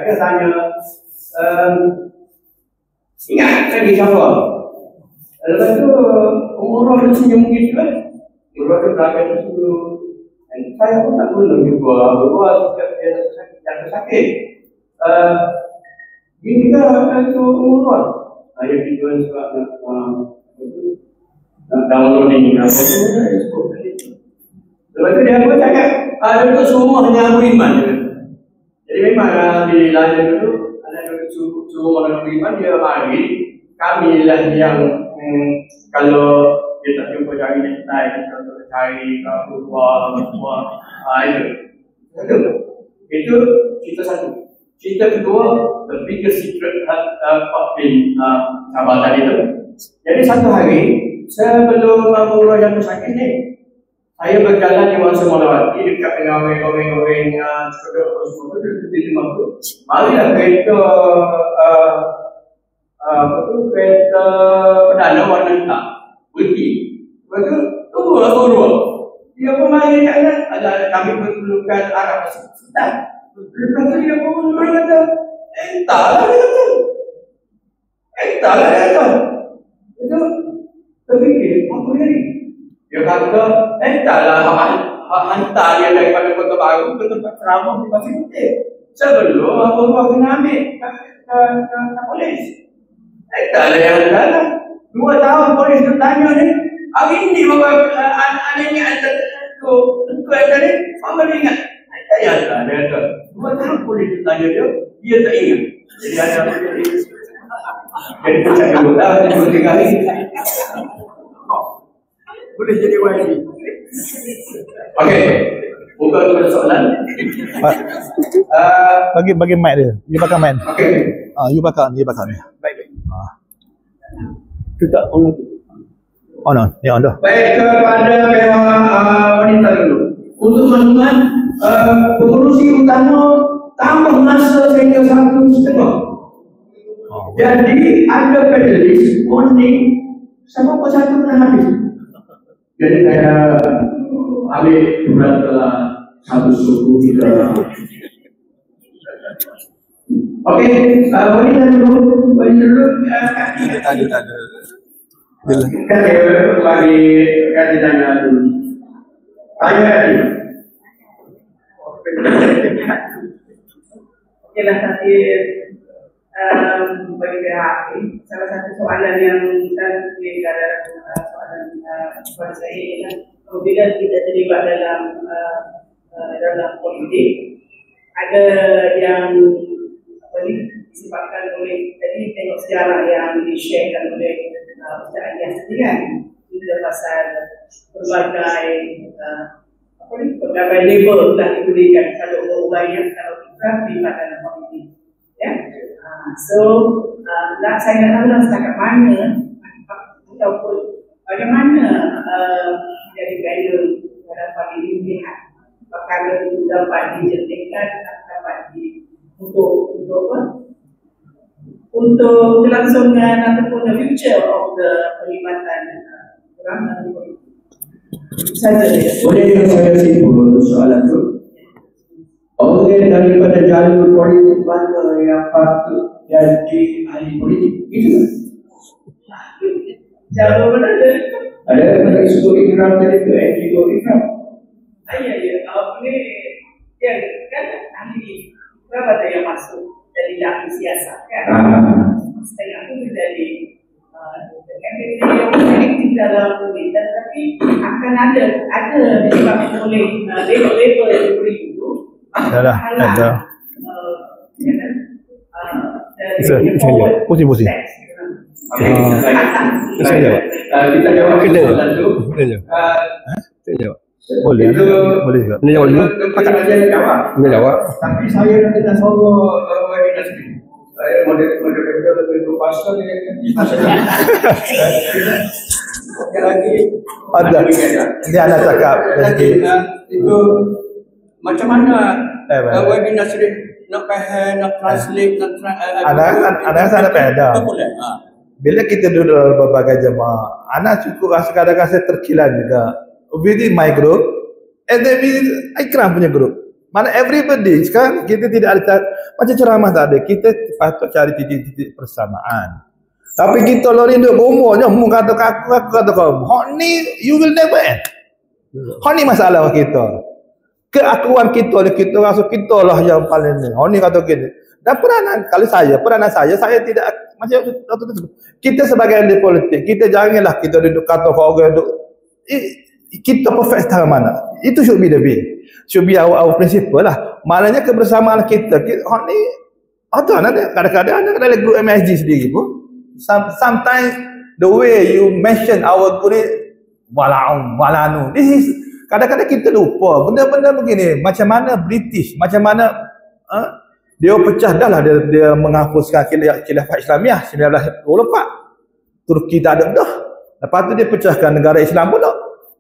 dia tanya, ingat lagi siapa? Lepas tu umur dia senyum gitu kan, umur dia belakang tu senyum. Saya pun tak boleh juga, bahawa dia sakit. Ini kan itu umur. Saya tujuan sebab nak downloading apa tu. Lepas tu dia pun cakap, itu semua hanya beriman. Jadi memang di lain dulu, ada semua orang beriman dia mari. Kami lah yang kalau dia tak jumpa cari netai, kita untuk cari buah itu cerita satu. Cerita kedua, the biggest secret Pak Bin Sabah tadi tu. Jadi satu hari sebelum Umrah jatuh sakit ni, saya berjalan di Wangsa Molawati dekat dengan orang-orang sepeda di rumah tu. Marilah kereta kereta perdana warna hitam berhenti. Lepas tu turun. Dia pun main kat ada kami perlukan arah sedang. Lepas tu dia pun kata, entahlah dia kata. Itu terfikir, apa dia ni? Dia kata, entahlah hantar dia daripada Kota Baru ke tempat ceramah di Pasir Putih. Sebelum apa-apa kena ambil ke polis. Entahlah yang hantar. 2 tahun polis tu tanya ni, hari ni bapak anak ingat tu tadi, mama dia ingat. Saya tak ada. 2 tahun polis tu tanya dia tak ingat. Jadi ada jadi macam dulu lah, 2-3 hari. Boleh jadi YB. Okey, buka kepada soalan. Bagi mic dia. You bakar mic. Okey. You bakar ni. Baik. Itu tak on lagi. On. Ni on dah. Baik, kepada pihak wanita dulu. Untuk teman-teman, pengurusi utama tambah masa sehingga 1.5. Jadi ada panelis morning sama satu kena habis. Jadi saya ambil beberapa satu suku kita. Okey, wanita dulu. Ada. Kan saya bagi kata tanya dulu. Tanya tadi. Ialah tadi bagi pihak ini, salah satu soalan yang kita pilih adalah soalan kepada saya ialah apabila kita terlibat dalam politik, ada yang disebabkan oleh, tadi tengok sejarah yang di-sharekan oleh Ustaz Alias tadi kan, kita pasal berbagai label telah diberikan kepada orang-orang yang kalau kita terlibat dalam politik. Ya. Saya nak tahu lah setakat mana ataupun bagaimana dari value dapat dilihat perkara itu dapat dijadikan dapat untuk kelangsungan ataupun the future of the perlibatan orang dalam politik. Boleh saya simpul soalan itu? Orang daripada jalur politik mana yang patut jadi ahli politik? Itu jalur mana ada? Ada daripada isu ikram tadi ke NGO ikram? Ya. Ini ya kan ahli berapa ada yang masuk dari ahli siasat kan? Setengah itu dari yang aktif dalam pemerintahan, tapi akan ada disebabkan oleh label-label yang diberi itu. Dah. Pusing. Saya jawab. Kita jawab soalan itu. Saya jawab. Boleh juga. Ini jawab dulu. Ini jawab. Tapi saya nak kena soro webinar sendiri. Saya moderator lebih pasal ni. Lagi ada. Dia nak cakap itu macam mana webinar sendiri nak faham, nak translate, nak Anak rasa ada peda. tak boleh. Bila kita duduk dalam berbagai jemaah, anak cukup kadang-kadang saya terkilan juga. Within my group, and then within Ikram punya group. Mana everybody sekarang kita tidak ada macam ceramah tadi, kita patut cari titik-titik persamaan. Tapi kita lori duduk berumur je, mu kata aku kata kau. Hak ni you will never end. Hak ni masalah kita. Keakuan kita rasa kita lah yang paling ni. Hak ni kata gini. Dan peranan saya tidak macam kita sebagai ahli politik, kita janganlah kita duduk kata kau orang duduk kita perfect setara mana. Itu should be the way. Should be our principle lah. Maknanya kebersamaan kita hak ni ada nanti kadang-kadang ada dalam group MSG sendiri pun. Sometimes the way you mention our guru walanu. This is kadang-kadang kita lupa benda-benda begini. Macam mana British, macam mana dia pecah dah lah dia menghapuskan khilafah Islamiah 1924. Turki tak ada dah. Lepas tu dia pecahkan negara Islam pula.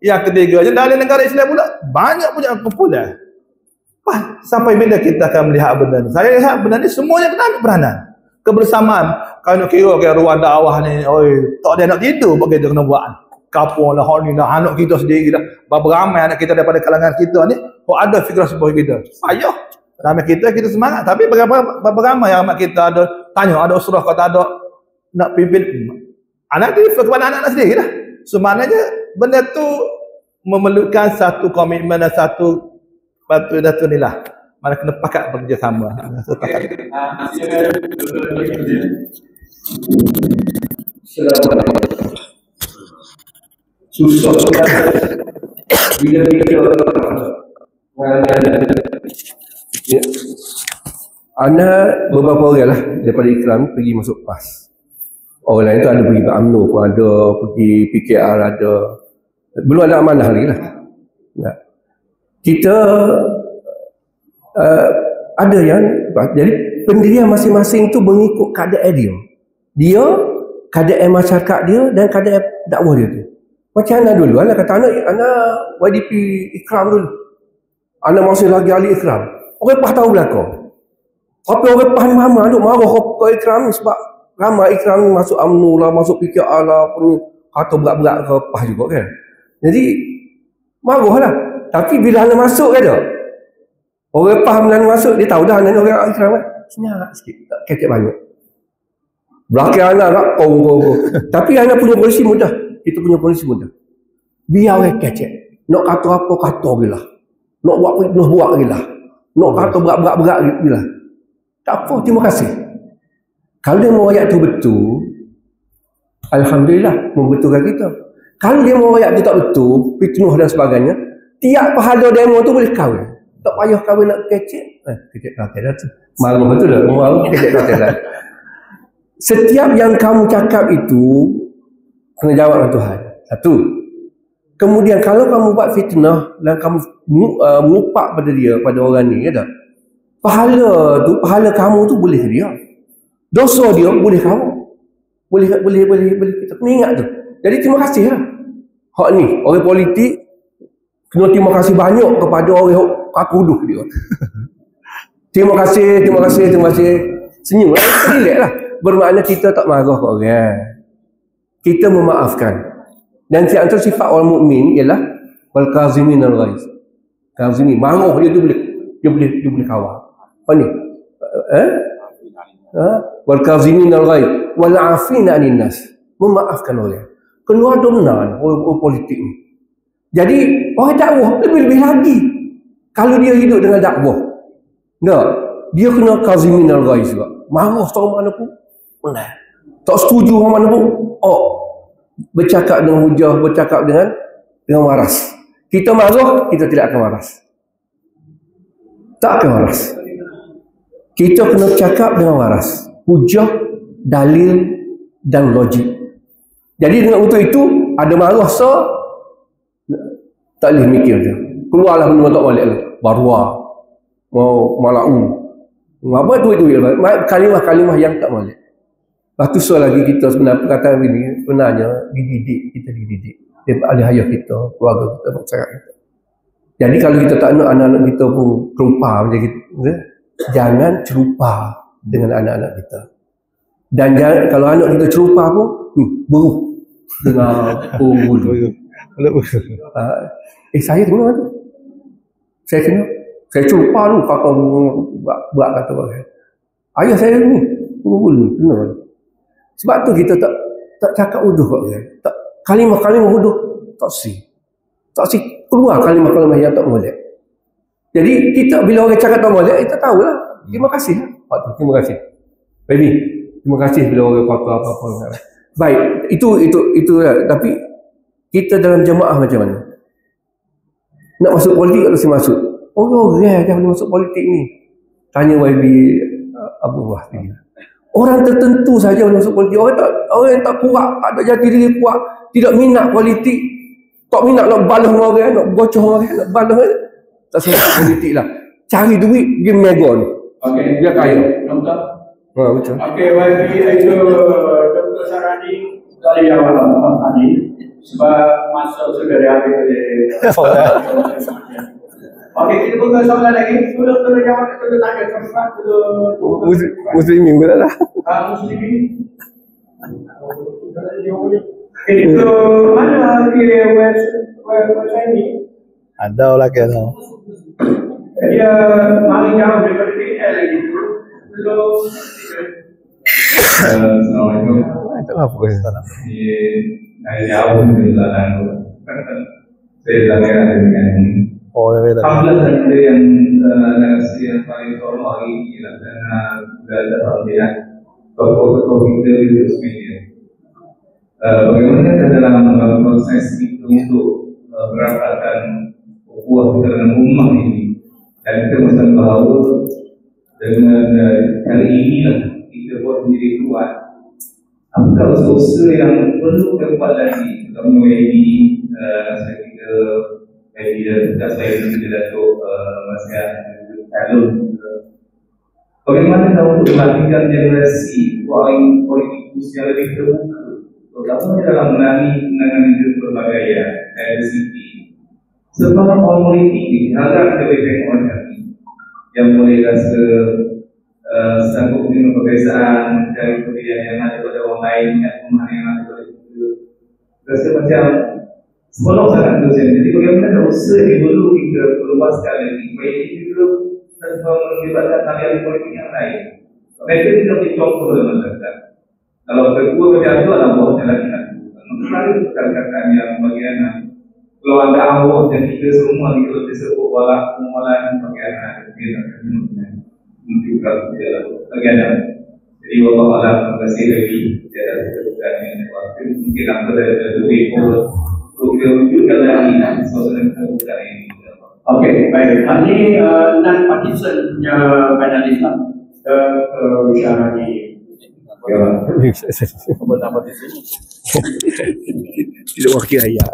Yang ketiga je dalam negara Islam pula banyak punya kumpulan. Sampai bila kita akan melihat benda ni? Saya lihat benda ni semuanya kena ambil peranan. Kebersamaan. Kalau nak kira ruang dakwah ni, tak ada nak tidur bagi kita kena buat. Kapung lah, hak ni lah, anak kita sendiri dah. Berapa ramai anak kita daripada kalangan kita ni, ada fikrah sebuah kita. Payah. Ramai kita semangat. Tapi berapa ramai yang amat kita ada, tanya, ada usrah kata ada nak pimpin. Anak dia refer kepada anak-anak sendiri dah. So maknanya benda tu memerlukan satu komitmen dan satu patut ni lah. Mana kena pakat bekerjasama. Susah bila kita anak beberapa orang lah daripada Ikram pergi masuk PAS. Orang lain tu ada pergi UMNO pun ada, pergi PKR ada. Belum ada amanah lagi lah. Nah. Kita ada yang jadi pendirian masing-masing tu mengikut keadaan dia keadaan masyarakat dia dan keadaan dakwah dia tu. Macam anak dulu, anak kata anak YDP Ikram dulu, anak masih lagi ahli Ikram, orang lepas tahu belakang. Tapi orang lepas ni mama duk marah ke Ikram ni sebab ramai Ikram ni masuk UMNO lah, masuk PKR lah, kata berat-berat ke PAS juga kan. Jadi marah lah. Tapi bila anak masuk kan tak, orang lepas bila anak masuk, dia tahu dah anak orang Ikram kan, senyap sikit, tak kecek banyak. Belakang anak tak kau. Tapi anak punya polisi mudah. Kita punya polisi mudah. Biar orang kecek. Nak kata apa, kata gilah. Nak buat fitnah, buat gilah. Nak kata berat-berat gilah. Tak apa, terima kasih. Kalau dia mau ayat tu betul, alhamdulillah, membetulkan kita. Kalau dia mau ayat tu tak betul, fitnah dan sebagainya, tiap pahala demo tu boleh kahwin. Tak payah kahwin nak kecek. Kecek katil dah tu. Malu betul dah. Malu kecek katil dah. Setiap yang kamu cakap itu kena jawab dengan Tuhan. Satu. Kemudian kalau kamu buat fitnah dan kamu mengupak pada dia, pada orang ni, ya tak? Pahala kamu tu boleh ke dia. Dosa dia boleh kamu. Boleh kita kena ingat tu. Jadi terima kasih lah. Hak ni, orang politik kena terima kasih banyak kepada orang yang kakuduh dia. Terima kasih. Senyum lah, relax lah. Bermakna kita tak marah ke orang. Kita memaafkan. Dan antara sifat orang mukmin ialah wal kazimin al ghaiz. Kazimin, marah dia tu boleh kawal. Apa ni? Wal kazimin al ghaiz wal afina 'anil nas. Memaafkan orang. Kena ada benar orang politik ni. Jadi orang dakwah lebih-lebih lagi. Kalau dia hidup dengan dakwah, tak, dia kena kazimin al ghaiz juga. Marah sama mana pun, benar. Tak setuju sama mana pun, bercakap dengan hujah, bercakap dengan waras. Kita marah, kita tidak akan waras. Tak akan waras. Kita kena bercakap dengan waras, hujah, dalil dan logik. Jadi dengan untuk itu, ada marah tak boleh mikir je. Keluarlah benda tak balik lah. Barwa, mau malau. Apa tu kalimah-kalimah yang tak balik. Lepas tu soal lagi kita sebenarnya perkataan ini sebenarnya kita dididik. Oleh ayah kita, keluarga kita, masyarakat kita. Jadi kalau kita tak nak anak-anak kita pun kerupa macam kita, jangan celupa dengan anak-anak kita. Dan jangan, kalau anak kita celupa pun, beruh dengan bulu. Saya kena tu. Saya celupa tu kata buat kata orang. Ayah saya ni bulu kena. Sebab tu kita tak cakap uduh kat orang. Tak kalimah-kalimah uduh tak si keluar kalimah-kalimah yang tak molek. Jadi kita bila orang cakap tak molek, kita tahulah. Terima kasih lah. Waktu terima kasih. Baby, terima kasih bila orang kata apa-apa. Baik, itu lah. Tapi kita dalam jemaah macam mana? Nak masuk politik atau masuk? Orang jangan masuk politik ni. Tanya YB Abu Wah. Orang tertentu saja masuk politik. Orang yang tak kuat, tak ada jati diri kuat, tidak minat politik, tak minat nak balas orang, nak bocor orang, nak balas orang, tak sempat politik lah. Cari duit, pergi Megon. Okey, dia kaya. Doktor. Betul. Okey, bagi itu Dr. Sarani dari awal tadi, sebab masa sudah diambil oleh Okey, kita buka soalan lagi. Sebelum kita jawab, kita tanya soalan dulu. Muslimin pula lah. Muslimin. Itu mana dia website ni? Ada lah kan. Dia paling jauh daripada KL lagi. Belum. Assalamualaikum. Itu apa salam. Dari jauh dari jalan tu. Saya jalan dengan Alhamdulillah ada yang narasi yang paling solo hari ini ialah kerana berada dalam tokoh-tokoh kita di social media. Bagaimana dalam proses itu untuk merapatkan ukhuwah kita dalam ummah ini, dan kita mesti bahawa dengan kali inilah kita buat menjadi kuat. Apakah usaha yang perlu kita buat lagi untuk menjadi nasihat kita? Jadi saya juga Datuk Masya Alun. Bagaimana untuk melahirkan generasi politikus yang lebih terbuka, terutama dalam menangani berbagai diversity. Sebab orang politik ini harap kita boleh tengok orang kami yang boleh rasa sanggup dengan perbezaan, mencari perbezaan yang ada pada orang lain, yang ada pada kita. Rasa macam sebelum sangat dosen. Jadi bagaimana usaha yang perlu kita perluaskan lagi supaya kita juga melibatkan ahli politik yang lain. Mereka tidak beri contoh kepada masyarakat. Kalau kedua macam itu adalah buah jalan kita. Mari kita katakan yang bagian kalau anda awal dan kita semua kita disebut walaupun bagian kita menunjukkan bagian. Jadi Allah terima kasih lagi jalan kita ini. Mungkin apa dari duit kita wujudkan lagi suasana kita ini. Okey, baik. Ini non-partisan punya panelis lah. Bicara ni. Apa nama di sini? Tidak wakil ayah.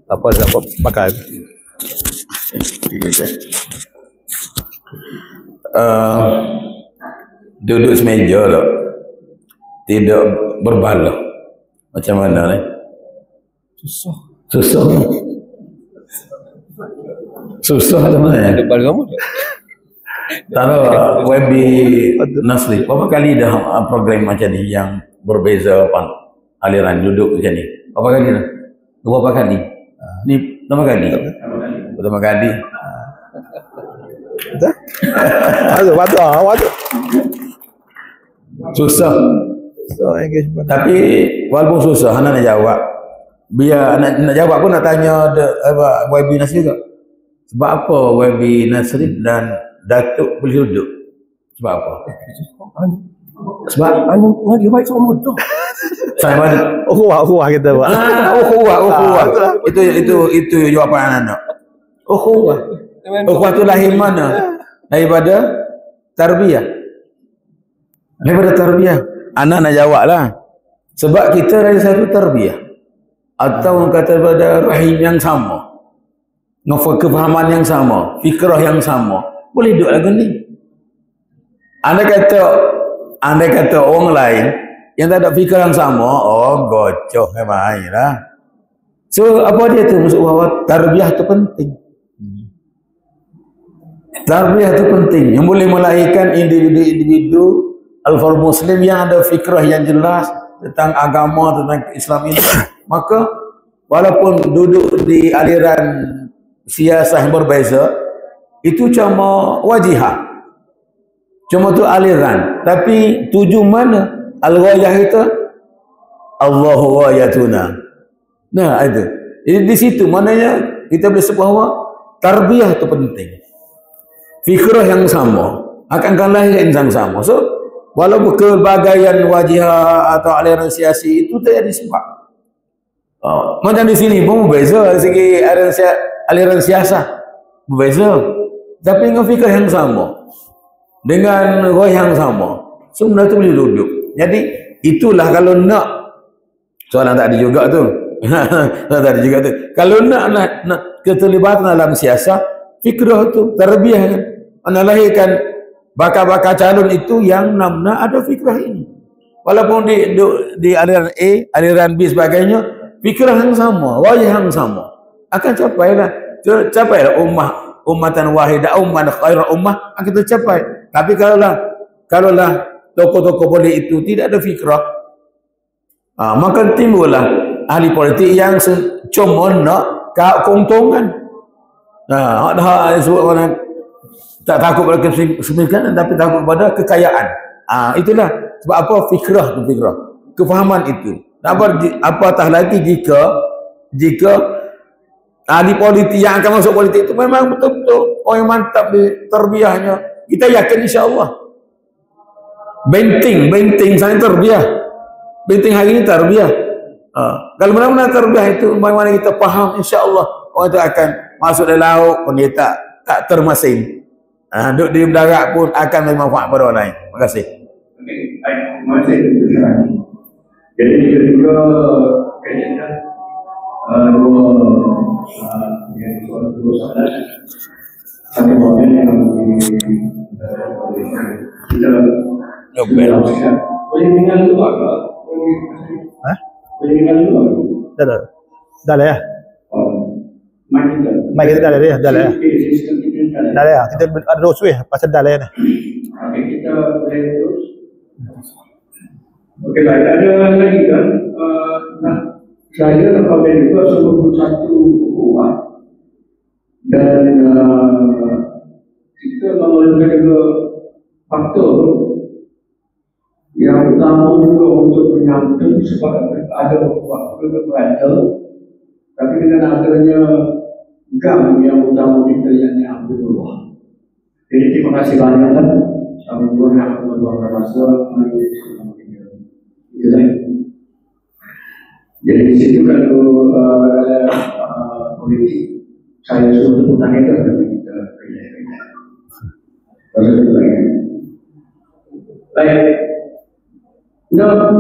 Apa pakai? Duduk semeja lah, tidak berbalah. Macam mana ni? Susah macam mana? Ada balah kamu? Taruh YB Nasri, berapa kali dah program macam ni yang berbeza aliran duduk macam ni? Berapa kali dah? Berapa kali? Ni pertama kali? Pertama kali. Waduh. Susah. Engagement. Tapi walaupun susah, anak nak jawab. Biar nak jawab pun nak tanya YB Nasri juga. Sebab apa YB Nasri dan Datuk boleh duduk? Sebab apa? Sebab dia baik sama mudah. saya mana? Ukhuwah kita buat. Ukhuwah. Itu jawapan anak. Ukhuwah tu lahir mana? Daripada tarbiyah. Anak nak jawab lah. Sebab kita dari satu tarbiyah. Atau kata daripada rahim yang sama. Kefahaman yang sama. Fikrah yang sama. Boleh duduk lagu ni. Andai kata orang lain yang tak ada fikrah yang sama, gocoh main lah. So apa dia tu? Maksud bahawa tarbiyah tu penting. Tarbiyah itu penting. Yang boleh melahirkan individu-individu al-fard muslim yang ada fikrah yang jelas tentang agama, tentang Islam ini. Maka walaupun duduk di aliran siasah yang berbeza, itu cuma wajihah. Cuma tu aliran. Tapi tuju mana? Al-ghayah itu Allahu ghayatuna. Nah, itu. Jadi di situ maknanya kita boleh sebut bahawa tarbiyah itu penting. Fikrah yang sama akan lahir insan sama. So, walaupun kelbagaian wajah atau aliran siasi itu tak ada sebab. Macam di sini pun berbeza segi aliran siasah. Berbeza. Tapi dengan fikrah yang sama. Dengan roh yang sama. Semua itu boleh duduk. Jadi, itulah kalau nak. Soalan tak ada juga tu. Tak ada juga tu. Kalau nak keterlibatan dalam siasah, fikrah tu, tarbiyah kan. Menalahirkan bakal-bakal calon itu yang namna ada fikrah ini. Walaupun di aliran A, aliran B sebagainya, fikrah yang sama, wajah yang sama. Akan capailah ummatan wahidah, ummatan khairah ummah akan tercapai. Tapi kalaulah tokoh-tokoh boleh itu tidak ada fikrah, maka timbullah ahli politik yang cuma nak keuntungan. Sebut orang tak takut pada kemiskinan tapi takut pada kekayaan. Itulah sebab apa fikrah tu fikrah. Kefahaman itu. Apatah lagi jika ahli politik yang akan masuk politik itu memang betul-betul orang yang mantap di tarbiyahnya. Kita yakin insya-Allah. Benteng saya tarbiyah. Benteng hari ini tarbiyah. Kalau benar-benar tarbiyah itu bagaimana kita faham insya-Allah orang itu akan masuk dalam laut pun dia tak termasin. Duduk di darat pun akan bermanfaat pada orang lain. Terima kasih. Okey, terima kasih. Jadi juga kajian dua soalan. Satu momen yang kita boleh tinggal dulu agak. Boleh tinggal dulu agak. Dah lah ya. Mic kita dah lah ya. Dah lah ya. Kita ada dua switch pasal dah lah ya. Okey, kita boleh terus. Okey, baik. Ada lagi kan? Saya komen juga sebelum satu buku dan kita memerlukan juga faktor yang utama juga untuk menyambung sebab ada waktu berada, tapi dengan adanya gam yang utama kita yang diambil dulu. Jadi terima kasih banyak kan. Assalamualaikum warahmatullahi wabarakatuh. Jadi di situ kalau politik saya suruh tentang itu tapi kita baik. Nah,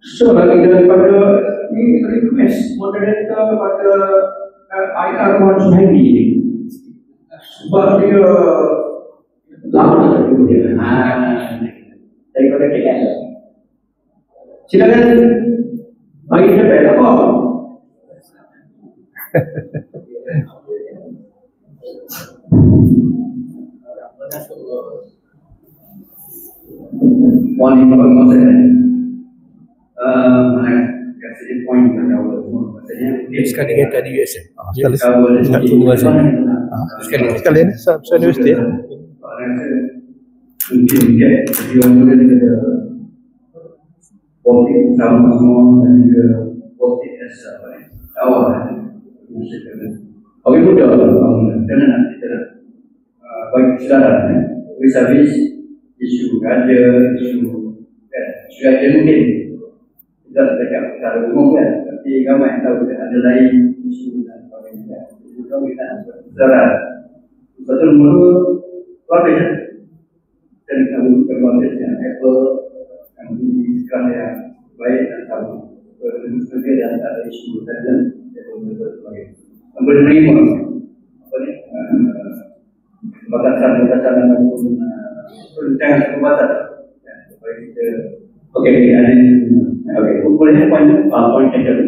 so lagi daripada ini request moderator pada IR Wan Suhaimi ini sebab dia lama tak dia daripada KL. Silakan bagi kita apa? One information. Kasih point pada awal semua. Sekali kita di USM. Sekali ni saya universiti. Mungkin dia boleh ada politik sama semua dan juga politik awal. Okey, mudah. Jangan nanti kita bagi kesadaran. Vis-a-vis isu ganja, isu ganja mungkin kita dekat secara umum kan, tapi ramai yang tahu ada lain isu dan sebagainya. Itu kita kesadaran. Betul mula keluarga dan kami keluarga Apple kami sekarang yang baik dan sama. Sebagai di antara isu dan sebagainya. Boleh menerima batasan-batasan ataupun perancangan pembatas supaya kita okey ada okey boleh point checker.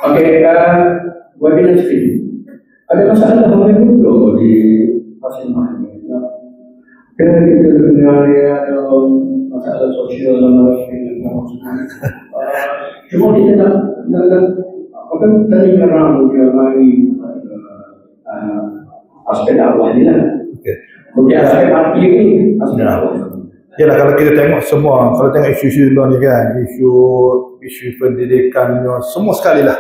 Okey webinar stream ada masalah apa dulu di pasien mana. Kita dengar ada masalah sosial dalam cuma kita nak apa tadi kerana dia mari aspek awal ni lah. Okey, aspek arti ni aspek awal. Yalah, kalau kita tengok semua, kalau tengok isu-isu ni kan, isu pendidikannya semua sekali lah.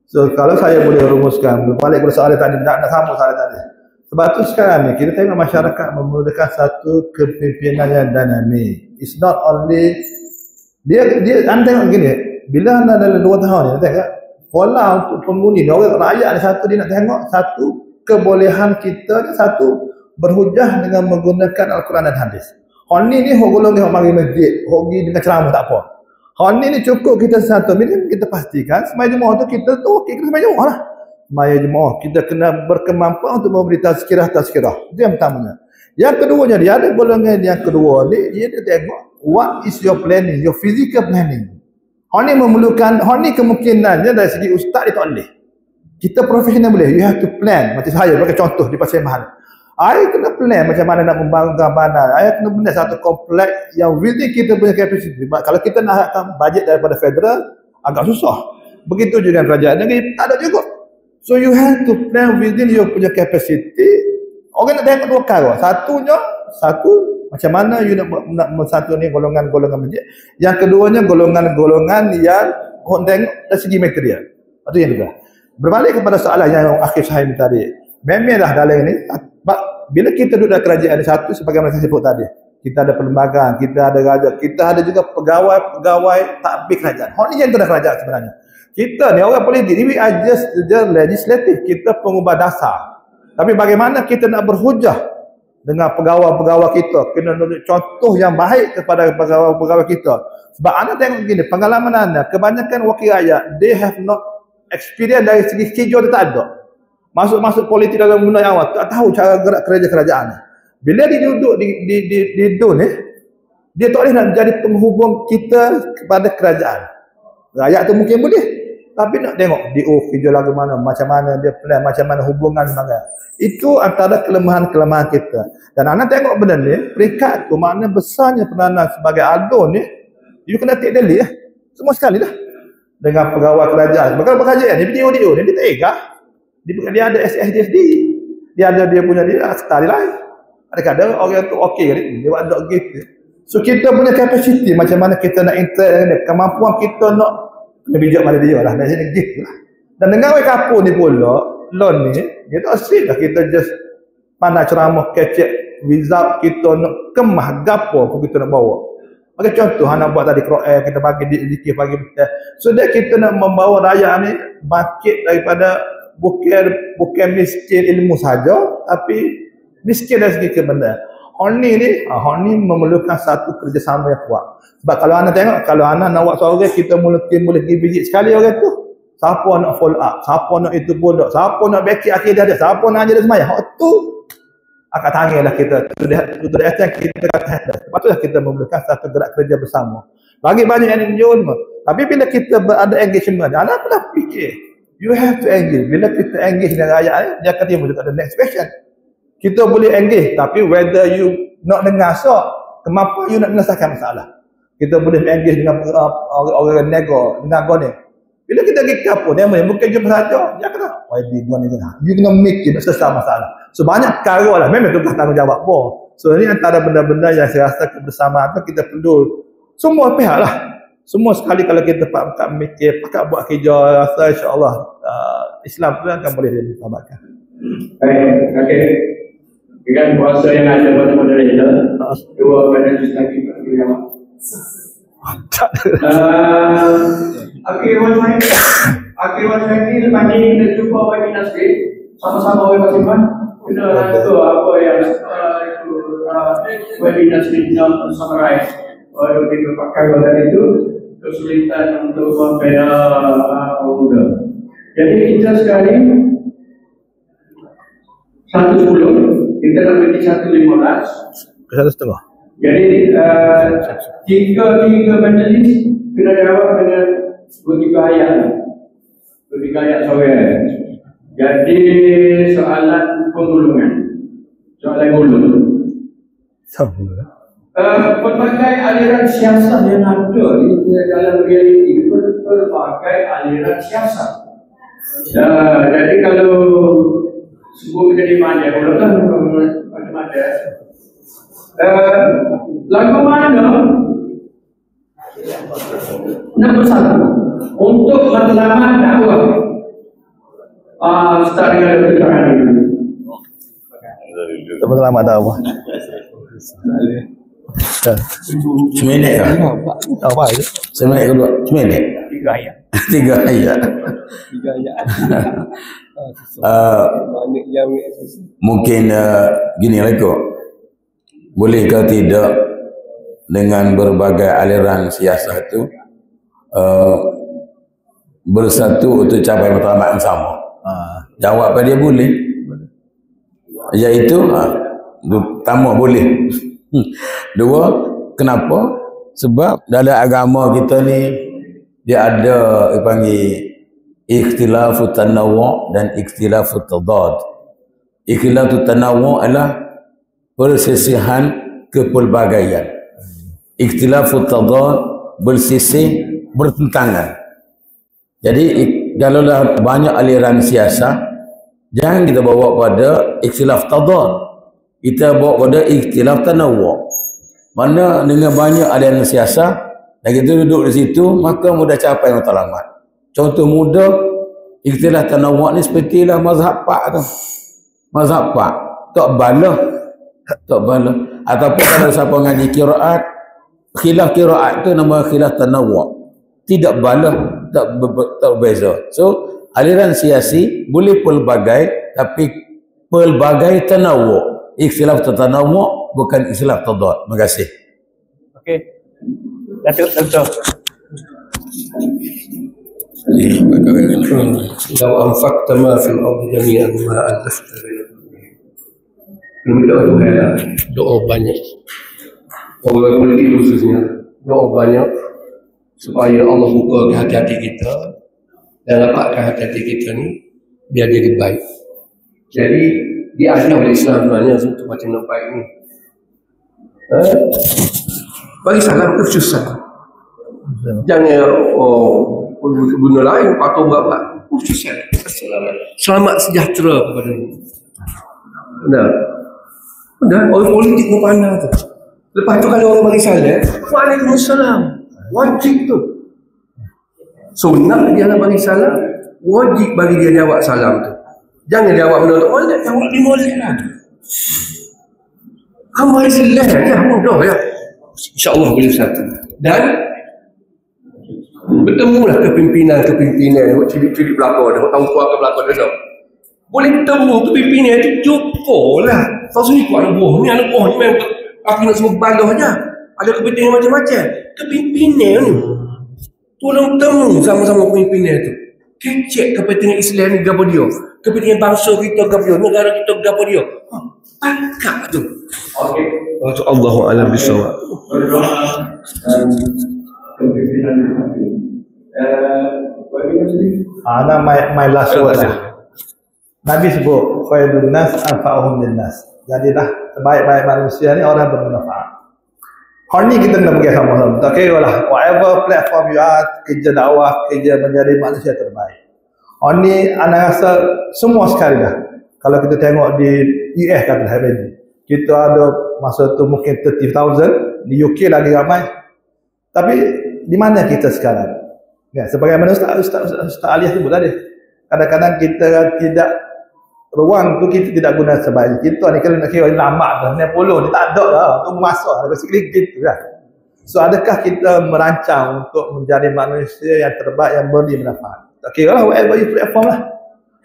So kalau saya boleh rumuskan balik kepada soalan tadi, nak sambung soalan tadi. Sebab tu sekarang ni kita tengok masyarakat memerlukan satu kepimpinan yang dinamik. It's not only dia anda tengok gini, bila anda dalam 2 tahun ni anda tengok pola untuk pengundi orang rakyat ni, satu dia nak tengok satu kebolehan kita ni, satu berhujah dengan menggunakan Al-Quran dan hadis. Honi ni golong dia mari masjid, hogi dengan ceramah tak apa. Honi ni cukup kita satu minit kita pastikan semaya jemaah tu kita tu okey, kita semaya jemaah lah. Semaya jemaah kita kena berkemampuan untuk memberi tazkirah. Itu yang pertamanya. Yang keduanya dia ada golongan yang kedua ni, dia tengok what is your planning, your physical planning. Honi memerlukan, honi kemungkinannya dari segi ustaz dia tak boleh. Kita profesional boleh, you have to plan. Macam saya bagi contoh di Pasir Mahal. Saya kena plan macam mana nak membangunkan bandar. Saya kena bina satu kompleks yang within kita punya capacity. Kalau kita nak harapkan bajet daripada federal, agak susah. Begitu juga dengan kerajaan negeri, tak ada juga. So you have to plan within your punya capacity. Orang nak tengok dua perkara. Satu, macam mana you nak satu ni golongan-golongan masjid. Yang keduanya golongan-golongan yang orang tengok dari segi material. Itu yang kedua. Berbalik kepada soalan yang akhir saya tadi. Memanglah dalam ini, bila kita duduk dalam kerajaan ini, satu sebagaimana saya sebut tadi, kita ada perlembagaan, kita ada raja, kita ada juga pegawai takbir kerajaan. Hal ni yang ada kerajaan sebenarnya. Kita ni orang politik, we are just the legislative, kita pengubah dasar. Tapi bagaimana kita nak berhujah dengan pegawai-pegawai kita, kena tunjuk contoh yang baik kepada pegawai-pegawai kita. Sebab anda tengok begini, pengalaman anda, kebanyakan wakil rakyat, they have not experience dari segi kerja, tak ada. Masuk politik dalam guna yang awal, tak tahu cara gerak kerja kerajaan. Bila dia duduk di DUN ni, dia tak boleh nak jadi penghubung kita kepada kerajaan. Rakyat tu mungkin boleh, tapi nak tengok dia kerja lagu mana, macam mana dia plan, macam mana hubungan sebagai. Itu antara kelemahan-kelemahan kita. Dan anda tengok benda ni, peringkat tu makna besarnya peranan sebagai ADUN ni, you kena take daily lah. Semua sekali lah. Dengan pegawai kerajaan. Pegawai kerajaan ni, dia tak tegak. Dia ada SSD sendiri. Dia ada dia punya star dia lain. Kadang-kadang orang tu okey dia buat dot gitu. So kita punya capacity macam mana kita nak interact dengan dia, kemampuan kita nak kena bijak pada dia lah. Dari sini gitu lah. Dan dengan orang kapur ni pula, loan ni, dia tak asyik lah kita just pandai ceramah kecek without kita nak kemah gapo pun kita nak bawa. Bagi contoh, anak buat tadi Quran, kita bagi zikir pagi betul. So that kita nak membawa rakyat ni bangkit daripada bukan miskin ilmu saja, tapi miskin dari segi kebenaran. Honi memerlukan satu kerjasama yang kuat. Sebab kalau anda tengok, kalau anda nak buat seorang, kita mungkin boleh pergi visit sekali orang tu. Siapa nak follow up, siapa nak itu bodoh, siapa nak backing akidah dia, siapa nak ajar dia semaya. Hak tu akan tangilah kita. Itu dia kita kata. Sebab itulah kita memerlukan satu gerak kerja bersama. Bagi banyak yang NGO, tapi bila kita ada engagement, anda pernah fikir, you have to engage. Bila kita engage dengan rakyat, dia akan timbul the next question. Kita boleh engage, tapi whether you nak dengar kemampuan you nak menyelesaikan masalah. Kita boleh engage dengan orang nego, dengan ni. Bila kita pergi ke apa, dia bukan jumpa saja, dia kata, YB gua ni kena. You kena make it selesai masalah. So banyak perkara lah, memang tugas tanggungjawab pun. So ini antara benda-benda yang saya rasa kebersamaan tu kita perlu semua pihak lah. Semua sekali kalau kita pakat mikir, pakat buat kerja, rasa insya-Allah Islam tu akan boleh ditamatkan. Baik, okey. Dengan kuasa yang ada pada moderator, dua badan lagi bagi jawab. Akhir saya ini lepas ni kita jumpa bagi nasib sama-sama oleh Pasiman. Kita lanjut apa yang bagi nasib yang summarize. Kalau kita pakai badan itu kesulitan untuk membela muda. Jadi kita sekali 1.10, kita nak bagi 1.15 ke 1.5. Jadi tiga panelis kena jawab dengan bertiga ayat sore. Jadi soalan penggulungan. dahulu. Pelbagai aliran siasat yang ada di dalam realiti, pelbagai aliran siasat. Jadi kalau sebut menjadi panjang, kalau kan macam-macam. Lagu mana nombor satu untuk matlamat dakwah? Start dengan keterangan ini. Matlamat dakwah. Seminit kan? Apa itu? Seminit kedua. Seminit. 3 ayat. 3 ayat. Mungkin gini lah kot. Boleh ke tidak dengan berbagai aliran siasat itu bersatu untuk capai matlamat yang sama? Jawab pada dia boleh. Iaitu pertama boleh. Dua, kenapa? Sebab dalam agama kita ni dia ada dipanggil ikhtilafut tanawwu' dan ikhtilafut tadad. Ikhtilafut tanawwu' adalah persisihan kepelbagaian. Ikhtilafut tadad bersisih bertentangan. Jadi kalau banyak aliran siasat, jangan kita bawa pada ikhtilaf tadad. Kita bawa pada ikhtilaf tanawwu'. Mana dengan banyak aliran siasat dan kita duduk di situ, maka mudah capai matlamat. Contoh mudah ikhtilaf tanawwu' ni sepertilah mazhab Pak tu. Mazhab Pak tak balah. Ataupun kalau siapa ngaji qiraat, khilaf qiraat tu nama khilaf tanawwu'. Tidak balah, tak berbeza. So aliran siasi boleh pelbagai, tapi pelbagai tanawwu'. Ikhtilaf tanawwu' bukan ikhtilaf tadad. Terima kasih. Okey. Datuk. لو أنفقت ما في الأرض جميعا ما ألفت بينهم. Doa banyak. Orang politik khususnya doa banyak supaya Allah buka hati-hati kita dan rapatkan hati-hati kita ni biar jadi baik. Jadi diajar oleh Islam sebenarnya untuk macam nak baik ni. Bagi salam tu susah. Jangan benda lain patut buat susah. Selamat sejahtera kepada ni. Benar. Orang politik pun pandang tu. Lepas tu kalau orang bagi salam, Waalaikumsalam. Wajib tu. Sunnah dia nak bagi salam, wajib bagi dia jawab salam tu. Jangan jawab benda tu, molek, jawab di molek lah. Amal Islam je, mudah ya. InsyaAllah boleh satu. Dan bertemulah kepimpinan, ciri-ciri belakang, dah tahu kuat ke belakang dah. Boleh bertemu kepimpinan tu, cukup lah. Kau sini kuat anak buah ni memang aku nak semua baloh je. Ada kepentingan macam-macam. Kepimpinan ni, tolong temu sama-sama kepimpinan tu. Kecek kepentingan Islam ni gapo dia. Kepentingan bangsa kita gapo dia, negara kita gapo dia. Pangkat tu. Okey. Allahu a'lam bissawab. Ana my last word. Nabi sebut khairun nas anfa'uhum linnas. Jadilah sebaik-baik manusia ni orang bermanfaat. Hari ni kita kena pergi sama-sama. Tak kira lah, whatever platform you are, kerja dakwah, kerja menjadi manusia terbaik. Hari ni anda rasa semua sekali dah. Kalau kita tengok di US kata hari kita ada masa tu mungkin 30,000, di UK lagi ramai. Tapi di mana kita sekarang? Ya, sebagaimana Ustaz Aliyah sebut tadi, kadang-kadang kita tidak ruang tu kita tidak guna sebaik. Kita ni kalau nak kira lama dah 60 ni tak ada dah. Tu masa ada sikit gitu kan. So adakah kita merancang untuk menjadi manusia yang terbaik yang beri manfaat? Tak kira lah whatever you platform lah.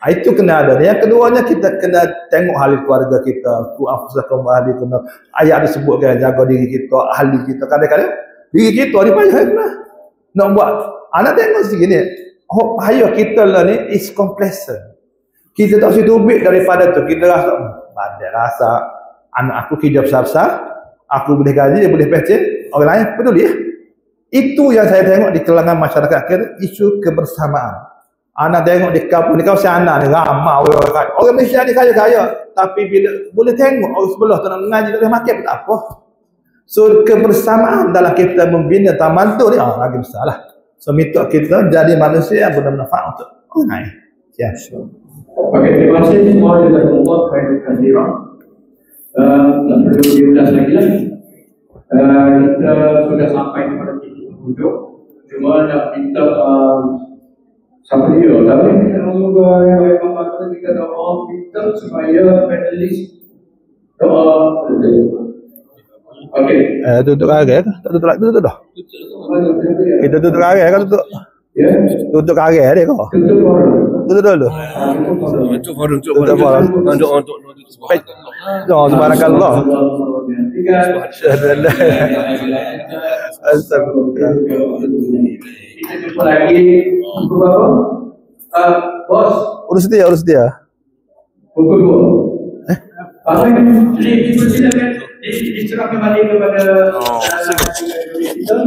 Itu kena ada. Yang keduanya kita kena tengok ahli keluarga kita. Ku anfusakum wa ahlikum. Ayat disebutkan jaga diri kita, ahli kita. Kadang-kadang diri kita ni payah lah. Nak buat. Anak tengok segini. Bahaya kita lah ni is complacent. Kita tak situ ubik daripada tu. Kita rasa, badai rasa anak aku kerja besar-besar, aku boleh gaji, dia boleh pecah, orang lain peduli ya. Itu yang saya tengok di kalangan masyarakat kita, isu kebersamaan. Ana tengok di kawasan Ana ni ramai orang. Orang Malaysia ni kaya-kaya, tapi bila boleh tengok orang sebelah tu nak mengaji tak boleh makan tak apa. So kebersamaan dalam kita membina taman tu ni lagi besar lah. So minta kita jadi manusia yang bermanfaat untuk orang lain. Ya. Okey, terima kasih semua yang telah membuat khairan kasiran. Tak perlu diulas lagi lah. Kita sudah sampai kepada titik hujung. Cuma nak minta siapa dia? Tapi kita semoga yang memang kita doa kita supaya panelis doa. Okey. Tutup karya ke? Tak tutup lagi, tutup dah. Kita tutup karya kan tutup. Ya. Tutup karya dia kau. Tutup dulu. Untuk forum. Untuk subhanakallah. Astagfirullah. Kita jumpa lagi pukul berapa? Bos. Urus dia. Pukul 2. Jadi dipersilakan diserahkan kembali kepada kita.